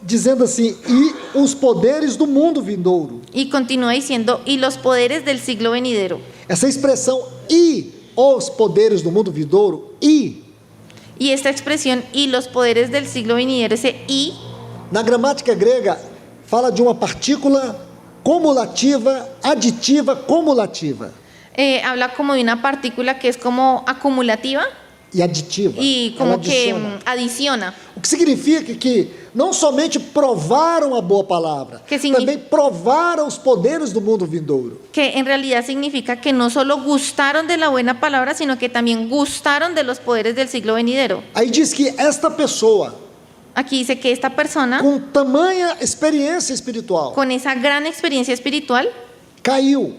dizendo assim: e os poderes do mundo vindouro. Y continúa diciendo, y los poderes del siglo venidero. Essa expressão, e os poderes do mundo vindouro, e, Y esta expresión, y los poderes del siglo venidero, ese y, na gramática grega, fala de uma partícula cumulativa, aditiva, cumulativa habla como de una partícula que es como acumulativa e aditiva. y Ela como que adiciona. adiciona. O que significa que não somente provaram a boa palavra, Que significa- também provaram os poderes do mundo vindouro. Que en realidad significa que no solo gustaron de la buena palabra, sino que también gustaron de los poderes del siglo venidero. Aí diz que esta pessoa, Aquí dice que esta persona, com tamanha experiência espiritual, con esa gran experiencia espiritual, caiu.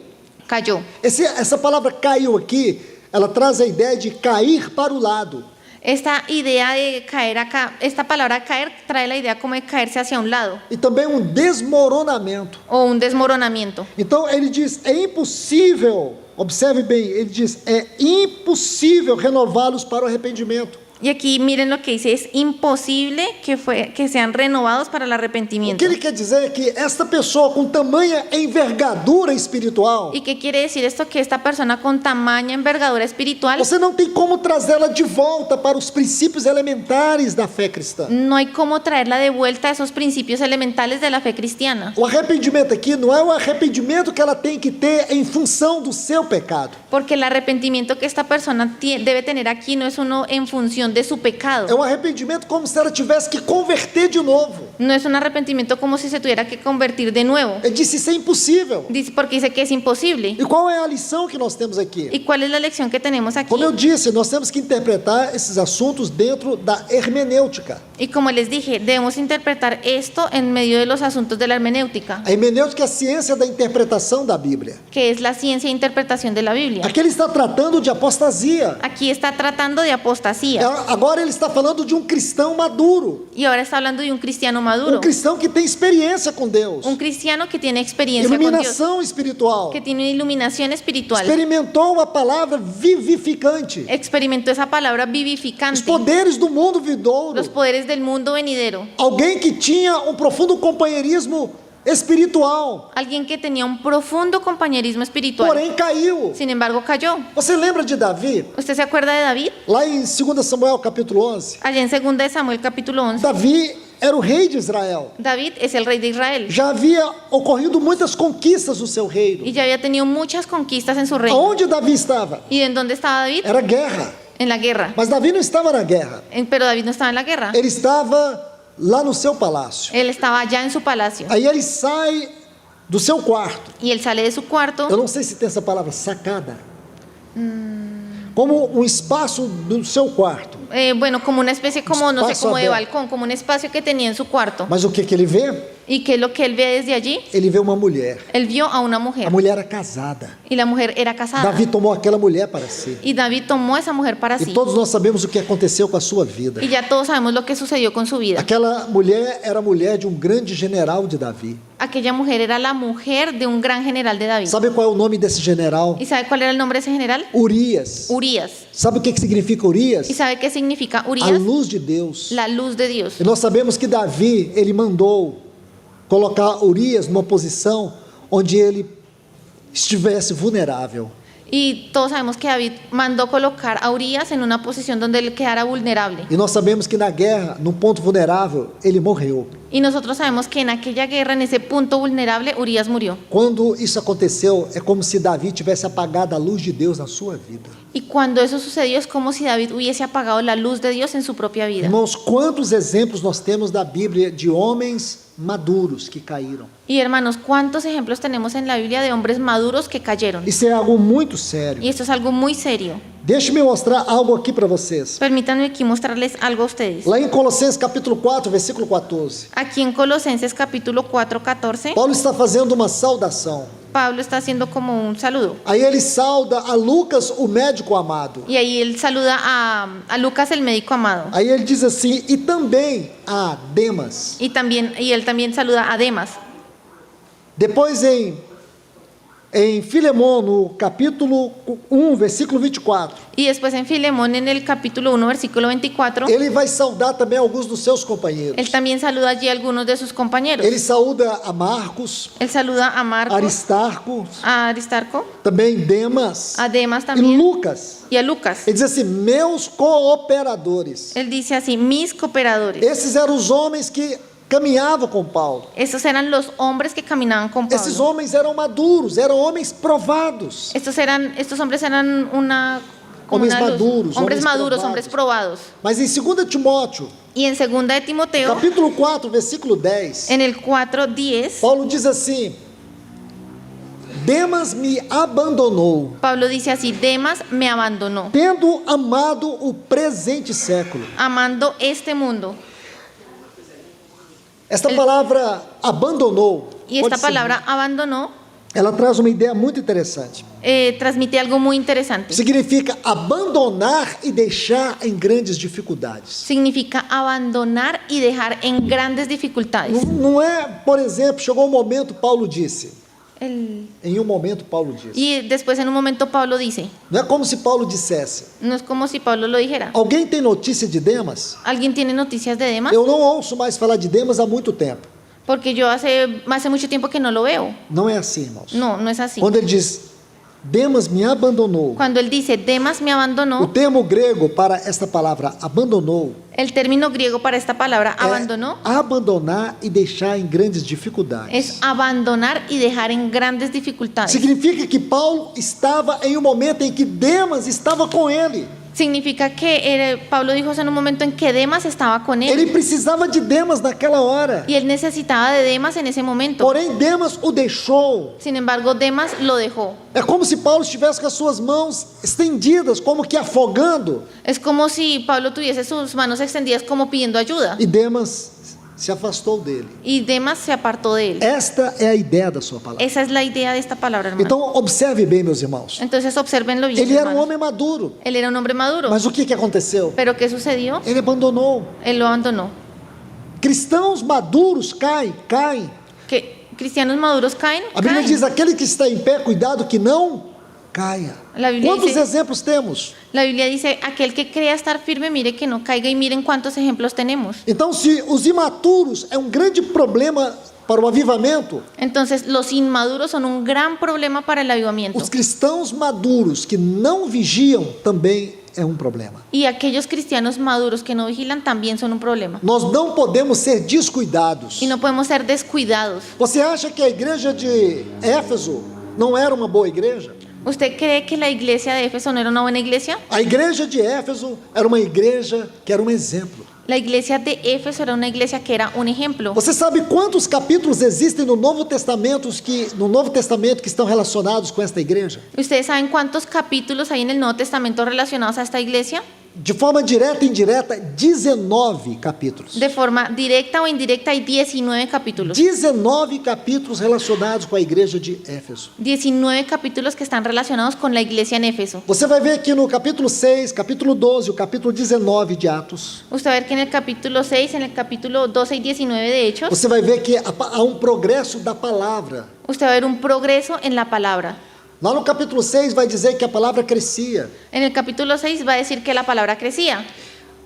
cayó. Essa palavra caiu aqui, ela traz a ideia de cair para o lado. Esta idea de caer acá, esta palabra caer trae la idea como de caerse hacia un lado E também um desmoronamento. o un desmoronamiento. Então ele diz: é impossível, observe bem, ele diz: é impossível renová-los para o arrependimento. Y aquí miren lo que dice, es imposible que sean renovados para el O arrepentimiento. que ele quer dizer é que esta pessoa com tamanha envergadura espiritual, ¿Y qué quiere decir esto? Que esta persona con tamaña envergadura espiritual, você não tem como trazê-la de volta para os princípios elementares da fé cristã. no hay cómo traerla de vuelta a esos principios elementales de la fe cristiana. O arrependimento aqui não é o arrependimento que ela tem que ter em função do seu pecado. Porque el arrepentimiento que esta persona debe tener aquí no es uno en función de su É pecado. um arrependimento como se ela tivesse que converter de novo. No es un arrepentimiento como si se tuviera que convertir de nuevo. Ele disse: isso é impossível. Porque dice que es imposible. E qual é a lição que nós temos aqui? ¿Y cuál es la lección que tenemos aquí? Como eu disse, nós temos que interpretar esses assuntos dentro da hermenêutica. Y como les dije, debemos interpretar esto en medio de los asuntos de la hermenéutica, A hermenêutica é a ciência da interpretação da Bíblia. que es la ciencia e interpretación de la Biblia. Aqui ele está tratando de apostasia. Aquí está tratando de apostasía. Agora ele está falando de um cristão maduro. Y ahora está hablando de un cristiano maduro. Um cristão que tem experiência com Deus. Un cristiano que tiene experiencia con Dios, Iluminação espiritual. que tiene una iluminación espiritual. Experimentou a palavra vivificante. Experimentó esa palabra Os vivificante, poderes do mundo vindouro. los poderes del mundo venidero. Alguém que tinha um profundo companheirismo espiritual, Alguien que tenía un profundo compañerismo espiritual. porém caiu. Sin embargo, cayó. Você lembra de Davi? ¿Usted se acuerda de David? Lá em 2 Samuel capítulo 11. Allá en 2 de Samuel capítulo 11. Davi era o rei de Israel. David es el rey de Israel Já havia ocorrido muitas conquistas no seu reino. y ya había tenido muchas conquistas en su reino. Aonde Davi estava? ¿Y en dónde estaba David? Era guerra. En la guerra. Mas Davi não estava na guerra. Pero David no estaba en la guerra. Ele estava lá no seu palácio. Él estaba allá en su palacio. Aí ele sai do seu quarto. y él sale de su cuarto. Eu não sei se tem essa palavra, sacada. Como um espaço do seu quarto. Bueno, como una especie, como no sé, Espacio como de abierto. balcón, como un espacio que tenía en su cuarto. Mas o que ele vê? ¿Y qué es lo que él ve desde allí? Ele vê uma mulher. Él vio a una A mujer mulher era casada. y la mujer era casada. Davi tomou aquela mulher para si. Y David tomó esa mujer para E sí. todos nós sabemos o que aconteceu com a sua vida. Y ya todos sabemos lo que sucedió con su vida. Aquela mulher era a mulher de um grande general de Davi. Aquella mujer era la mujer de un gran general de David. Sabe qual é o nome desse general? ¿Y sabe cuál era el nombre de ese general? Urias. Urias. Sabe o que significa Urias? ¿Y sabe qué significa A Urias? luz de Deus. La luz de Dios. E nós sabemos que Davi, ele mandou colocar Urias numa posição onde ele estivesse vulnerável. Y todos sabemos que David mandó colocar a Urias en una posición donde él quedara vulnerable. E nós sabemos que na guerra, num ponto vulnerável, ele morreu. Y nosotros sabemos que en aquella guerra, en ese punto vulnerable, Urias murió. Quando isso aconteceu, é como se Davi tivesse apagado a luz de Deus na sua vida. Y cuando eso sucedió es como si David hubiese apagado la luz de Dios en su propia vida. Irmãos, quantos exemplos nós temos da Bíblia de homens maduros que caíram? Y hermanos, ¿cuántos ejemplos tenemos en la Biblia de hombres maduros que cayeron? Isso é algo muito sério. Y esto es algo muy serio. Deixe-me mostrar algo aqui para vocês. Permítanme aquí mostrarles algo a ustedes. Lá em Colossenses capítulo 4, versículo 14. Aquí en Colosenses capítulo 4, 14, Paulo está fazendo uma saudação. Pablo está haciendo como un saludo. Aí ele sauda a Lucas, o médico amado. Y ahí él saluda a Lucas, el médico amado. Aí ele diz assim, e também a Demas. Y él también saluda a Demas. Depois em Filemón, no capítulo 1, versículo 24, Y después en Filemón, en el capítulo 1, versículo 24, ele vai saudar também alguns dos seus companheiros. él también saluda allí a algunos de sus compañeros. Ele saúda a Marcos, Él saluda a Marcos, Aristarco, a Aristarco, também Demas a Demas e también Lucas. y a Lucas. Ele diz assim, meus cooperadores. Él dice así, mis cooperadores. Esses eram os homens que caminhavam com Paulo. Estos eran los hombres que caminaban con Esses Pablo. homens eram maduros, eram homens provados. Estos hombres eran como Hombres una luz. maduros, Hombres hombres maduros, probados. hombres probados. Mas em 2 Timóteo, Y en 2 de Timoteo, capítulo 4, versículo 10, en el 4:10, Paulo diz assim, Demas me abandonou, Pablo dice así, Demas me abandonó, tendo amado o presente século. amando este mundo. Esta palavra abandonou, Y esta pode ser, palabra abandonó ela traz uma ideia muito interessante. transmite algo muy interesante. Significa abandonar e deixar em grandes dificuldades. Significa abandonar y dejar en grandes dificultades. Não é, por exemplo, chegou um momento, Paulo disse, El- em um momento Paulo disse, Y después en un momento Pablo dice, não é como se Paulo dissesse, no es como si Pablo lo dijera. alguém tem notícia de Demas? ¿Alguien tiene noticias de Demas? Eu não ouço mais falar de Demas há muito tempo. Porque yo hace mucho tiempo que no lo veo. Não é assim, irmãos. No, no es así. Quando ele diz, Demas me abandonou, Cuando él dice, Demas me o abandonó, termo grego para esta palavra abandonou el término griego para esta palabra abandonó é abandonar e deixar em grandes dificuldades. es abandonar y dejar en grandes dificultades. Significa que Paulo estava em um momento em que Demas estava com ele. Significa que Pablo dijo eso en un momento en que Demas estaba con Ele él. precisava de Demas naquela hora. Y él necesitaba de Demas en ese momento. Porém, Demas o deixou. Sin embargo, Demas lo dejó. É como se Paulo estivesse com as suas mãos estendidas, como que afogando. Es como si Pablo tuviese sus manos extendidas como pidiendo ayuda. E Demas se afastou dele. Y Demas se apartó de él. Esta é a ideia da sua palavra. Esa es la idea de esta palabra, hermano. Então, observe bem, meus irmãos. Entonces, observenlo bien, Ele era um hermanos. homem maduro. Él era un hombre maduro. Mas o que aconteceu? Pero ¿qué sucedió? Ele abandonou. Él lo abandonó. Cristãos maduros caem. ¿Que cristianos maduros caen? A Bíblia Caen. diz, aquele que está em pé, cuidado que não caia. La Biblia Quantos dice- exemplos temos? La Biblia dice, aquel que crea estar firme, mire que no caiga, y miren cuántos ejemplos tenemos. Então, se os imaturos é um grande problema para o avivamento, Entonces, los inmaduros son un gran problema para el avivamiento. os cristãos maduros que não vigiam também é um problema. Y aquellos cristianos maduros que no vigilan también son un problema. Nós não podemos ser descuidados. Y no podemos ser descuidados. Você acha que a igreja de Éfeso não era uma boa igreja? ¿Usted cree que la iglesia de Éfeso no era una buena iglesia? A igreja de Éfeso era uma igreja que era um exemplo. La iglesia de Éfeso era una iglesia que era un ejemplo. Você sabe quantos capítulos existem no Novo Testamento que estão relacionados com esta igreja? ¿Ustedes saben cuántos capítulos hay en el Nuevo Testamento relacionados a esta iglesia? De forma direta e indireta, 19 capítulos. De forma directa o indirecta hay 19 capítulos. 19 capítulos relacionados com a igreja de Éfeso. 19 capítulos que están relacionados con la iglesia en Éfeso. Você vai ver aqui no capítulo 6, capítulo 12, o capítulo 19 de Atos. Usted va a ver que en el capítulo 6, en el capítulo 12 y 19 de Hechos, Você vai ver que há um progresso da palavra. usted va a ver un progreso en la palabra. Lá no capítulo 6 vai dizer que a palavra crescia. En el capítulo 6 va a decir que la palabra crecía.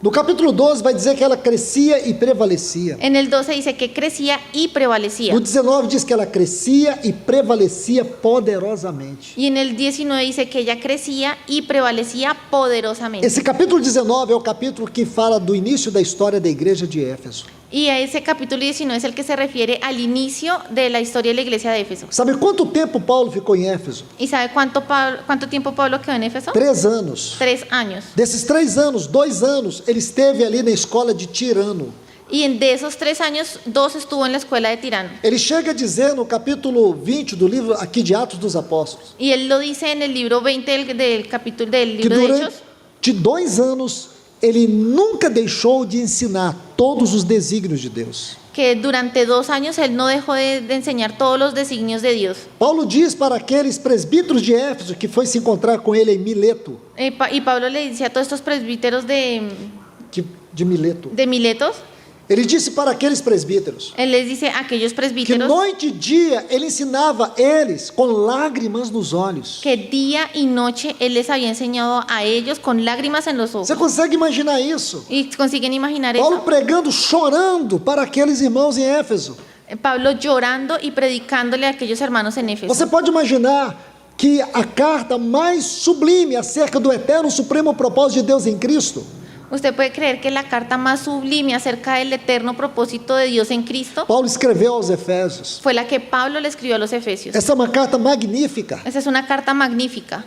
No capítulo 12 vai dizer que ela crescia e prevalecia. En el 12 dice que crecía y prevalecía. No 19 diz que ela crescia e prevalecia poderosamente. Y en el 19 dice que ella crecía y prevalecía poderosamente. Esse capítulo 19 é o capítulo que fala do início da história da igreja de Éfeso. Y a ese capítulo 19 es el que se refiere al inicio de la historia de la iglesia de Éfeso. Sabe quanto tempo Paulo ficou em Éfeso? ¿Y sabe cuánto tiempo Pablo quedó en Éfeso? 3 anos. 3 años. Desses 3 anos, 2 anos, ele esteve ali na escola de Tirano. Y de esos 3 años, 2 estuvo en la escuela de Tirano. Ele chega a dizer no capítulo 20 do livro aqui de Atos dos Apóstolos, Y él lo dice en el libro 20 del capítulo del que libro de Hechos, durante 2 anos ele nunca deixou de ensinar todos os desígnios de Deus. que durante 2 años él no dejó de enseñar todos los designios de Dios. Paulo diz para aqueles presbíteros de Éfeso que foi se encontrar com ele em Mileto, Y Pablo le dice a todos estos presbíteros de Mileto. Miletos, Ele disse para aqueles presbíteros él les dice a aquellos que presbíteros noite e dia ele ensinava eles com lágrimas nos olhos. que día y noche él les había enseñado a ellos con lágrimas en los ojos. Você consegue imaginar isso? ¿Y consiguen imaginar Paulo eso? pregando, chorando para aqueles irmãos em Éfeso. Pablo llorando y predicándole a aquellos hermanos en Éfeso. Você pode imaginar que a carta mais sublime acerca do eterno supremo propósito de Deus em Cristo ¿Usted puede creer que la carta más sublime acerca del eterno propósito de Dios en Cristo Paulo escreveu aos Efésios? fue la que Pablo le escribió a los Efesios? Essa é uma carta magnífica. Esa es una carta magnífica.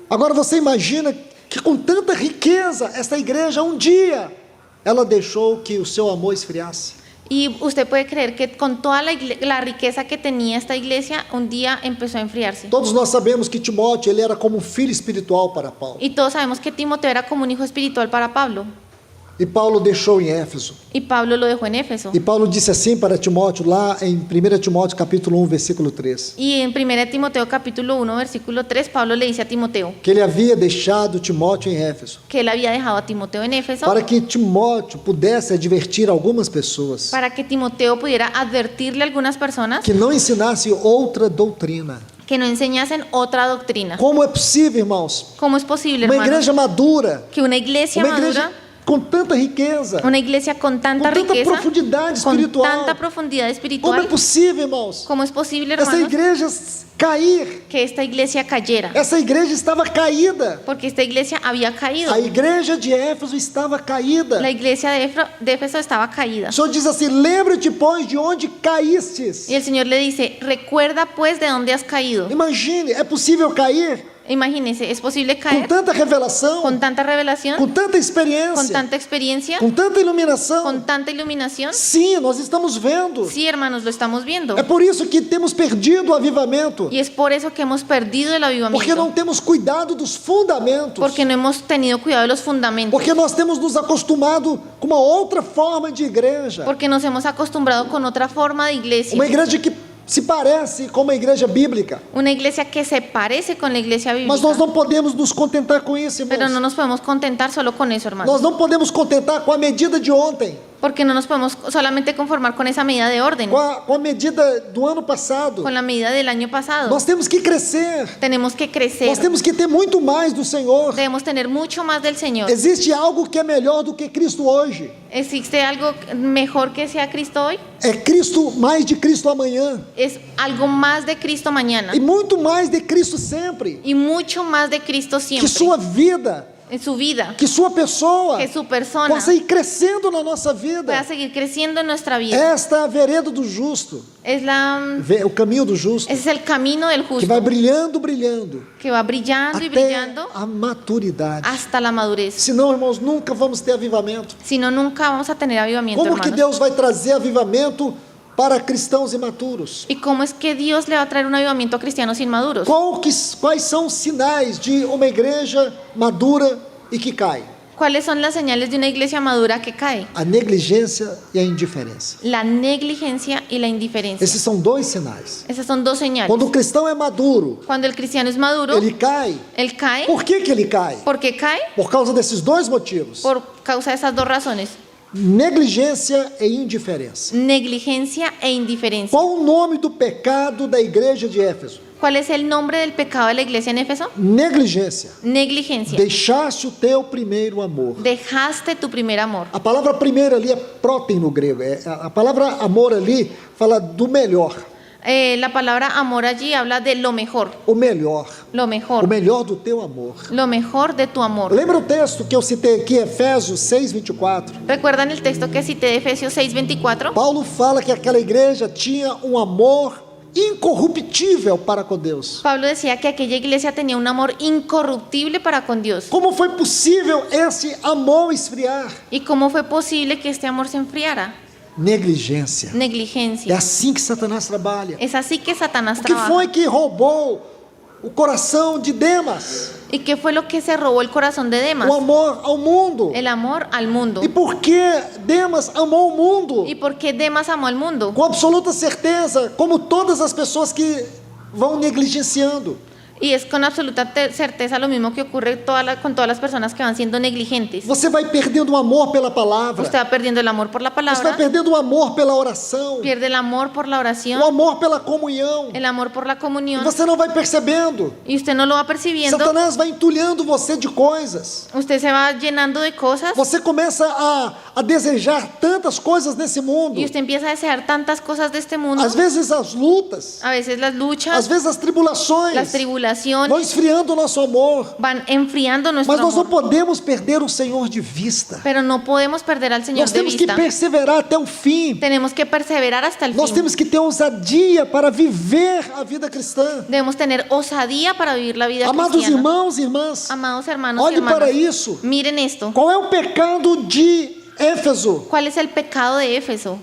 Agora você imagina que com tanta riqueza esta igreja um dia ela deixou que o seu amor esfriasse. Y usted puede creer que con toda la riqueza que tenía esta iglesia, un día empezó a enfriarse. Todos nós sabemos que Timóteo ele era como um filho espiritual para Paulo. Y todos sabemos que Timoteo era como un hijo espiritual para Pablo. E Paulo deixou em Éfeso. Y Pablo lo dejó en Éfeso. E Paulo disse assim para Timóteo lá em 1 Timóteo capítulo 1, versículo 3, Y en 1 Timoteo capítulo 1, versículo 3, Pablo le dice a Timoteo que ele havia deixado Timóteo em Éfeso que él había dejado a Timoteo en Éfeso para que Timóteo pudesse advertir algumas pessoas para que Timoteo pudiera advertirle a algunas personas que não ensinasse outra doutrina. que no enseñasen otra doctrina. Como é possível, irmãos, ¿Cómo es posible, uma hermanos, igreja madura, que una iglesia uma igreja madura, com tanta riqueza, una iglesia con tanta com tanta riqueza, profundidade con espiritual, tanta profundidad como é espiritual, possível, irmãos, ¿cómo es posible, essa hermanos, igreja cair? que esta iglesia cayera? Essa igreja estava caída. Porque esta iglesia había caído. A igreja de Éfeso estava caída. La iglesia de Éfeso estaba caída. O Senhor diz assim: lembra-te, pois, de onde caístes. Y el Señor le dice, recuerda pues de dónde has caído. Imagine, é possível cair Imagínense, ¿es posible com caer tanta revelação, con tanta revelación, com tanta con experiência, tanta experiencia, com tanta iluminação? con tanta iluminación? Sim, nós estamos vendo. Sí, hermanos, lo estamos viendo. É por isso que temos perdido o avivamento, Y es por eso que hemos perdido el porque não avivamiento. temos cuidado dos fundamentos, Porque no hemos tenido cuidado de los fundamentos. porque nós temos nos acostumado com uma outra forma de igreja, Porque nos hemos acostumbrado con otra forma de iglesia. uma igreja que se parece com uma igreja bíblica. Una iglesia que se parece con la iglesia Mas bíblica. nós não podemos nos contentar com isso, Pero no irmãos. nos podemos contentar solo con eso, hermanos. Nós não podemos contentar com a medida de ontem, Porque no nos podemos solamente conformar con esa medida de orden, com a medida do ano passado. con la medida del año pasado. Nós temos que crescer. Tenemos que crecer. Nós temos que ter muito mais do Senhor. Debemos tener mucho más del Señor. Existe algo que é melhor do que Cristo hoje. ¿Existe algo mejor que sea Cristo hoy? É Cristo, mais de Cristo amanhã. Es algo más de Cristo mañana. E muito mais de Cristo sempre. Y mucho más de Cristo Que siempre. sua vida en su vida, que sua pessoa que su persona possa ir crescendo na nossa vida. pueda seguir creciendo en nuestra vida. Esta é a vereda do justo, o caminho do justo, Ese es el camino del que vai justo, brilhando, brilhando, que va brillando y até brillando a maturidade. hasta la madurez. Senão, irmãos, nunca vamos ter avivamento. Si no, nunca vamos a tener avivamiento, Como que hermanos. Deus vai trazer avivamento para cristãos imaturos? ¿Y cómo es que Dios le va a traer un avivamiento a cristianos inmaduros? Quais são os sinais de uma igreja madura e que cai? ¿Cuáles son las señales de una iglesia madura que cae? A negligência e a indiferença. La negligencia y la indiferencia. Esses são dois sinais. Esas son dos señales. Quando o cristão é maduro, Cuando el cristiano es maduro, ele cai. él cae. Por que ele cai? ¿Por qué cae? Por causa desses dois motivos: Por causa de esas dos razones. negligência e indiferença. Negligencia e indiferencia. Qual o nome do pecado da igreja de Éfeso? ¿Cuál es el nombre del pecado de la iglesia en Éfeso? Negligência. Negligencia. Deixaste o teu primeiro amor. Dejaste tu primer amor. A palavra primeiro ali é protem no grego. A palavra amor ali fala do melhor. La palabra amor allí habla de lo mejor. O melhor. Lo O mejor. melhor do teu amor. Lo mejor de tu amor. Lembra o texto que eu citei aqui, Efésios 6:24? ¿Recuerdan el texto que cité de Efesios 6:24? Paulo fala que aquela igreja tinha um amor incorruptível para com Deus. Pablo decía que aquella iglesia tenía un amor incorruptible para con Dios. Como foi possível esse amor esfriar? ¿Y cómo fue posible que este amor se enfriara? Negligência. É Negligencia. assim que Satanás trabalha. Es así que Satanás O que trabaja. foi que roubou o coração de Demas? ¿Y qué fue lo que se robó el corazón de Demas? O amor ao mundo. El amor al mundo. E por que Demas amou o mundo? ¿Y por qué Demas amó al mundo? Com absoluta certeza, como todas as pessoas que vão negligenciando. Y es con absoluta certeza lo mismo que ocurre con todas las personas que van siendo negligentes. Você vai perdendo o amor pela palavra. Usted va perdiendo el amor por la Você vai palabra, perdendo o amor pela oração. pierde el amor por la O oración, amor pela comunhão. el amor por la E comunión, você não vai percebendo. y usted no lo va percibiendo. Satanás vai entulhando você de coisas. Usted se va llenando de cosas Você começa a desejar tantas coisas nesse mundo. y usted empieza a desear tantas cosas de este mundo. Às vezes as lutas, A veces las às luchas, vezes as tribulações las vão tribulaciones esfriando o nosso amor. van enfriando nuestro Mas nós não amor. podemos perder o Senhor de vista. Pero no podemos perder al Señor Nós de temos que vista. perseverar até o fim. Tenemos que perseverar hasta el Nós fin. temos que ter ousadia para viver a vida cristã. Debemos tener osadía para vivir la vida Amados cristiana. irmãos e irmãs, Amados hermanos y olhe para hermanas, isso. miren esto. Qual é o pecado de Éfeso? ¿Cuál es el pecado de Éfeso?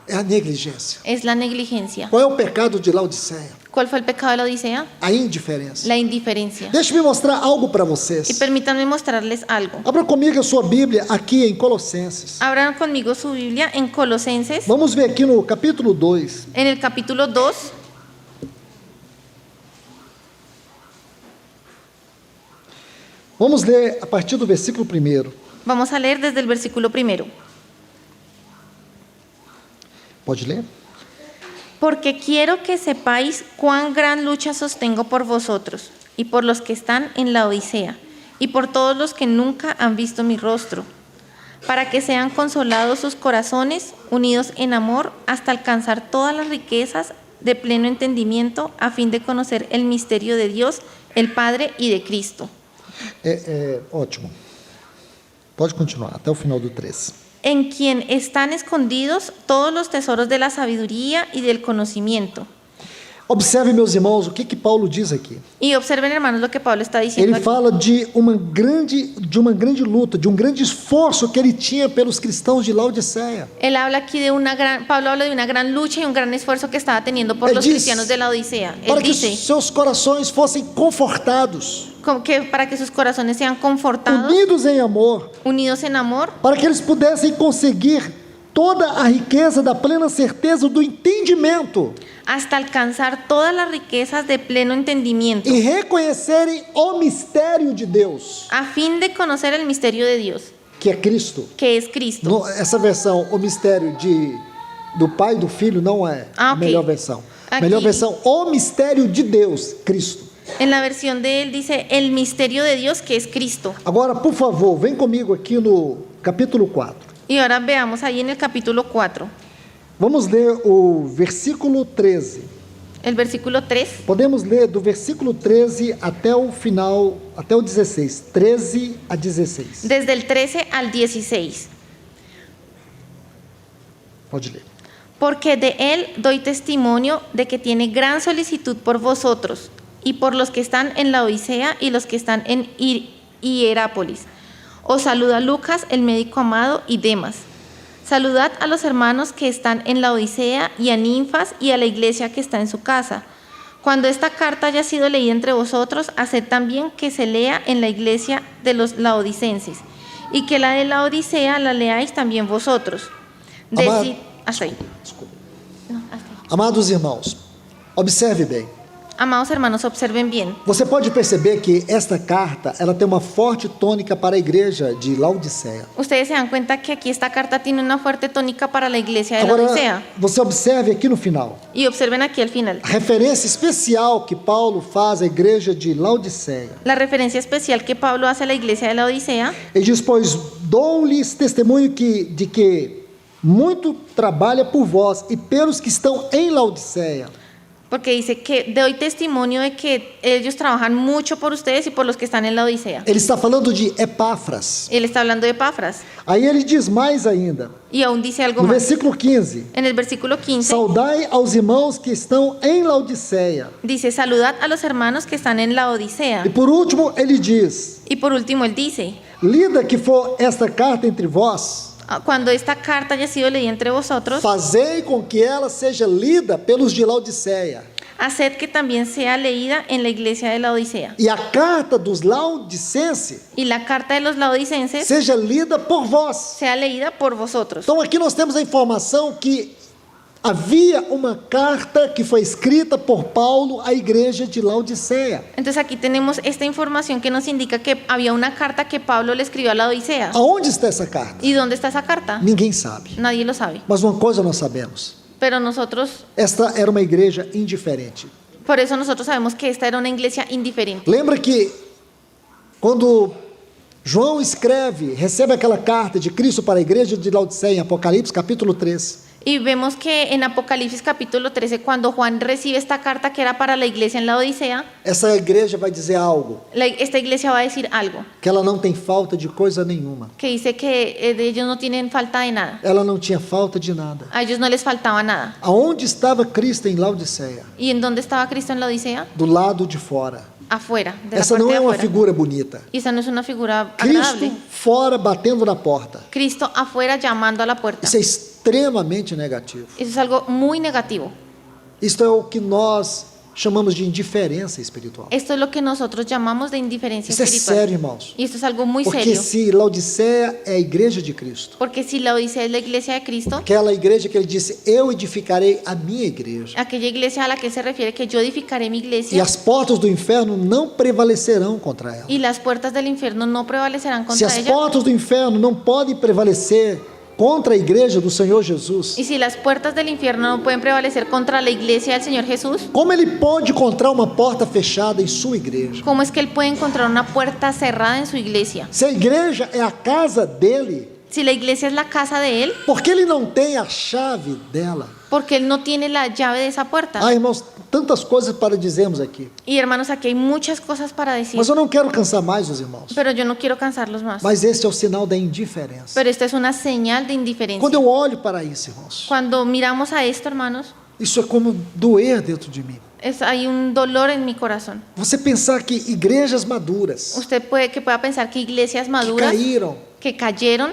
É a negligência. Es la negligencia. Qual é o pecado de Laodiceia? ¿Cuál fue el pecado de la Odisea? A indiferença. La indiferencia. Deixe-me mostrar algo para Y vocês. permítanme mostrarles algo. Abra comigo a sua Bíblia aqui em Colossenses. Abran conmigo su Biblia en Colosenses, Vamos ver aqui no capítulo 2. en el capítulo 2. Vamos ler a partir do versículo 1. Vamos a leer desde el versículo 1. Pode ler? Porque quiero que sepáis cuán gran lucha sostengo por vosotros y por los que están en la Odisea y por todos los que nunca han visto mi rostro, para que sean consolados sus corazones, unidos en amor, hasta alcanzar todas las riquezas de pleno entendimiento, a fin de conocer el misterio de Dios, el Padre y de Cristo, Ótimo. Pode continuar até o final do 3. en quien están escondidos todos los tesoros de la sabiduría y del conocimiento. Observe, meus irmãos, o que Paulo diz aqui. Y observen, hermanos, lo que Pablo está diciendo Ele aquí. fala de uma grande luta, de um grande esforço que ele tinha pelos cristãos de Laodiceia. Él habla aquí Pablo habla de una gran lucha y un gran esfuerzo que estaba teniendo por Él los dice, cristianos de la Odisea. Él Para que dice seus corações fossem confortados, que para que sus corazones sean confortados, unidos em amor, unidos en amor, para que eles pudessem conseguir toda a riqueza da plena certeza do entendimento hasta alcanzar todas las riquezas de pleno entendimiento, e reconhecerem o mistério de Deus, a fin de conocer el misterio de Dios, que é Cristo. que es Cristo. Essa versão, o mistério do Pai e do Filho, não é a ok. melhor versão. A Aqui. melhor versão, o mistério de Deus, Cristo. En la versión de él dice el misterio de Dios, que es Cristo. Agora, por favor, vem comigo aqui no capítulo 4. Y ahora veamos ahí en el capítulo 4. Vamos ler o versículo 13. el versículo 3. Podemos ler do versículo 13 até o final, até o 16. 13 a 16. Desde el 13 al 16. Pode ler. Porque de él doy testimonio de que tiene gran solicitud por vosotros y por los que están en la Odisea y los que están en Hierápolis. Os saluda Lucas, el médico amado, y Demas. Saludad a los hermanos que están en la Odisea y a Ninfas y a la iglesia que está en su casa. Cuando esta carta haya sido leída entre vosotros, haced también que se lea en la iglesia de los laodicenses, y que la de la Odisea la leáis también vosotros. Decid, hasta ahí. Desculpa. No, hasta ahí. Amados irmãos, observe bem. Amados hermanos, observen bien. Você pode perceber que esta carta, ela tem uma forte tônica para a igreja de Laodiceia. Ustedes se dan cuenta que aquí esta carta tiene una fuerte tónica para la iglesia de la Agora, Odisea. você observe aqui no final, Y observen aquí al final. a referência especial que Paulo faz à igreja de Laodiceia. La referencia especial que Pablo hace a la iglesia de la Odisea. Ele diz, pois dou-lhes testemunho de que muito trabalha por vós e pelos que estão em Laodiceia. Porque dice que doy testimonio de que ellos trabajan mucho por ustedes y por los que están en la Odisea. Ele está falando de Epáfras. Él está hablando de Epafras. Aí ele diz mais ainda, Y aún dice algo no más. versículo 15. En el versículo 15 Saudai aos irmãos que estão em Laodiceia. dice, saludad a los hermanos que están en la Odisea. E por último, ele diz, Y por último él dice, lida que for esta carta entre vós, cuando esta carta haya sido leída entre vosotros, fazei com que ela seja lida pelos de Laodiceia. haced que también sea leída en la iglesia de la Odisea. E a carta dos laodicenses Y la carta de los laodicenses seja lida por vós. sea leída por vosotros. Então aqui nós temos a informação que havia uma carta que foi escrita por Paulo à igreja de Laodiceia. Entonces aquí tenemos esta información que nos indica que había una carta que Pablo le escribió a la Odisea. Aonde está essa carta? ¿Y dónde está esa carta? Ninguém sabe. Nadie lo sabe. Mas uma coisa nós sabemos. Pero nosotros, Esta era uma igreja indiferente. por eso nosotros sabemos que esta era una iglesia indiferente. Lembra que quando João escreve, recebe aquela carta de Cristo para a igreja de Laodiceia, em Apocalipse capítulo 3. Y vemos que en Apocalipsis capítulo 13, cuando Juan recibe esta carta que era para la iglesia en la Odisea, Essa igreja vai dizer algo, esta iglesia va a decir algo, que ela não tem falta de coisa nenhuma. que dice que ellos no tienen falta de nada. Ela não tinha falta de nada. A ellos no les faltaba nada. Aonde estava Cristo em Laodiceia? ¿Y en dónde estaba Cristo en la Odisea? Do lado de fora. Afuera, de la Essa parte não de é uma afuera. figura bonita. Y esa no es una figura Cristo agradable. fora batendo na porta. Cristo afuera llamando a la puerta. Isso é extremamente negativo. Eso es algo muy negativo. Isto é o que nós chamamos de indiferença espiritual. Esto es lo que nosotros llamamos de indiferencia Isso é espiritual. sério, irmãos. Y esto es algo muy Porque serio. se Laodiceia é a igreja de Cristo, Porque si la Odisea es la iglesia de Cristo, aquela igreja que ele disse, eu edificarei a minha igreja, aquella iglesia a la que él se refiere, que yo edificaré mi e iglesia as portas do inferno não prevalecerão contra ela. y las puertas del infierno no prevalecerán Se contra as ella. portas do inferno não podem prevalecer contra a igreja do Senhor Jesus, Y si las puertas del infierno no pueden prevalecer contra la iglesia del Señor Jesús, como ele pode encontrar uma porta fechada em sua igreja? ¿cómo es que él puede encontrar una puerta cerrada en su iglesia? Se a igreja é a casa dele, Si la iglesia es la casa de él, por que ele não tem a chave dela? porque él no tiene la llave de esa puerta. Ah, irmãos, tantas coisas para dizermos aqui. Y hermanos, aquí hay muchas cosas para decir, Mas eu não quero cansar mais os irmãos. pero yo no quiero cansarlos más. Mas este é o sinal da indiferença. Pero esta es una señal de indiferencia. Quando eu olho para isso, irmãos, Cuando miramos a esto, hermanos, isso é como doer dentro de mim. hay un dolor en mi corazón. Você pensar que igrejas maduras Usted pueda pensar que iglesias que maduras caíram, que cayeron,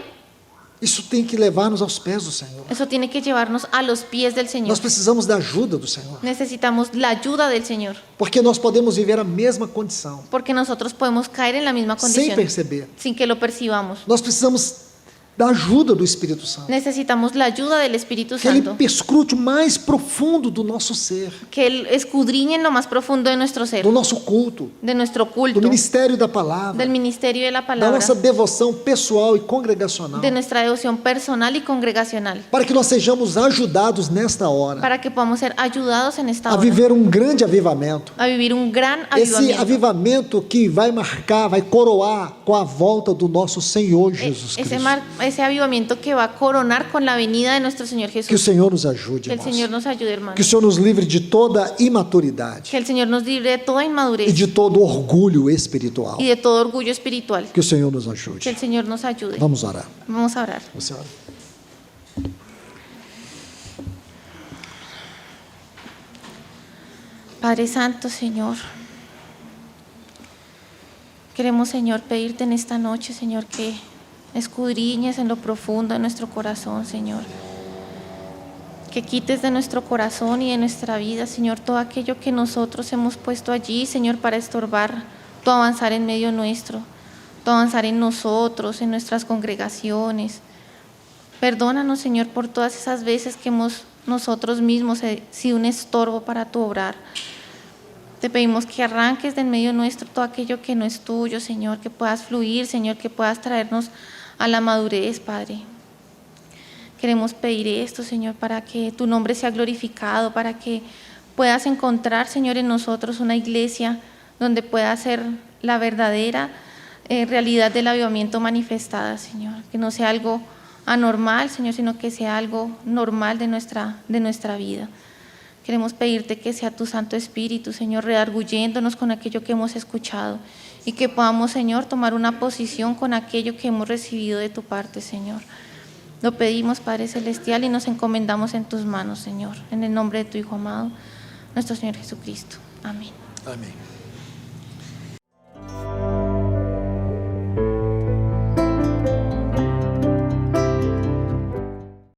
isso tem que levar-nos aos pés do Senhor. eso tiene que llevarnos a los pies del Señor. Nós precisamos da ajuda do Senhor, Necesitamos la ayuda del Señor, porque nós podemos viver a mesma condição, porque nosotros podemos caer en la misma sem condición perceber. sin que lo percibamos. Nós precisamos da ajuda do Espírito Santo, Necesitamos la ayuda del Espíritu que Ele Santo, perscrute o mais profundo do nosso ser, que Él escudriñe en lo más profundo de nuestro ser, do nosso culto, de nuestro do culto, ministério da palavra, del ministerio de la da palabra, nossa devoção pessoal e congregacional, de nuestra devoción personal y congregacional, para que nós sejamos ajudados nesta hora para que podamos ser ayudados en esta a hora, viver um grande avivamento. a vivir un gran Esse avivamiento. avivamento que vai marcar, vai coroar com a volta do nosso Senhor Jesus Cristo. ese avivamiento que va a coronar con la venida de nuestro Señor Que o Jesús. Senhor nos ajude, Que el irmãos. Señor nos ayude, hermanos. Que o Senhor nos livre de toda imaturidade Que el Señor nos libre de toda e inmadurez de todo orgulho espiritual. y de todo orgullo espiritual. Que o Senhor nos Que ajude. el Señor nos ayude. Vamos orar. Vamos a orar. Você ora. Padre Santo, Señor, queremos, Señor, pedirte en esta noche, Señor, que escudriñes en lo profundo de nuestro corazón, Señor. Que quites de nuestro corazón y de nuestra vida, Señor, todo aquello que nosotros hemos puesto allí, Señor, para estorbar tu avanzar en medio nuestro, tu avanzar en nosotros, en nuestras congregaciones. Perdónanos, Señor, por todas esas veces que hemos nosotros mismos sido un estorbo para tu obrar. Te pedimos que arranques de en medio nuestro todo aquello que no es tuyo, Señor, que puedas fluir, Señor, que puedas traernos a la madurez, Padre. Queremos pedir esto, Señor, para que tu nombre sea glorificado, para que puedas encontrar, Señor, en nosotros una iglesia donde pueda ser la verdadera realidad del avivamiento manifestada, Señor. Que no sea algo anormal, Señor, sino que sea algo normal de nuestra vida. Queremos pedirte que sea tu Santo Espíritu, Señor, redarguyéndonos con aquello que hemos escuchado y que podamos, Señor, tomar una posición con aquello que hemos recibido de tu parte, Señor. Lo pedimos, Padre Celestial, y nos encomendamos en tus manos, Señor, en el nombre de tu Hijo amado, nuestro Señor Jesucristo. Amén. Amém.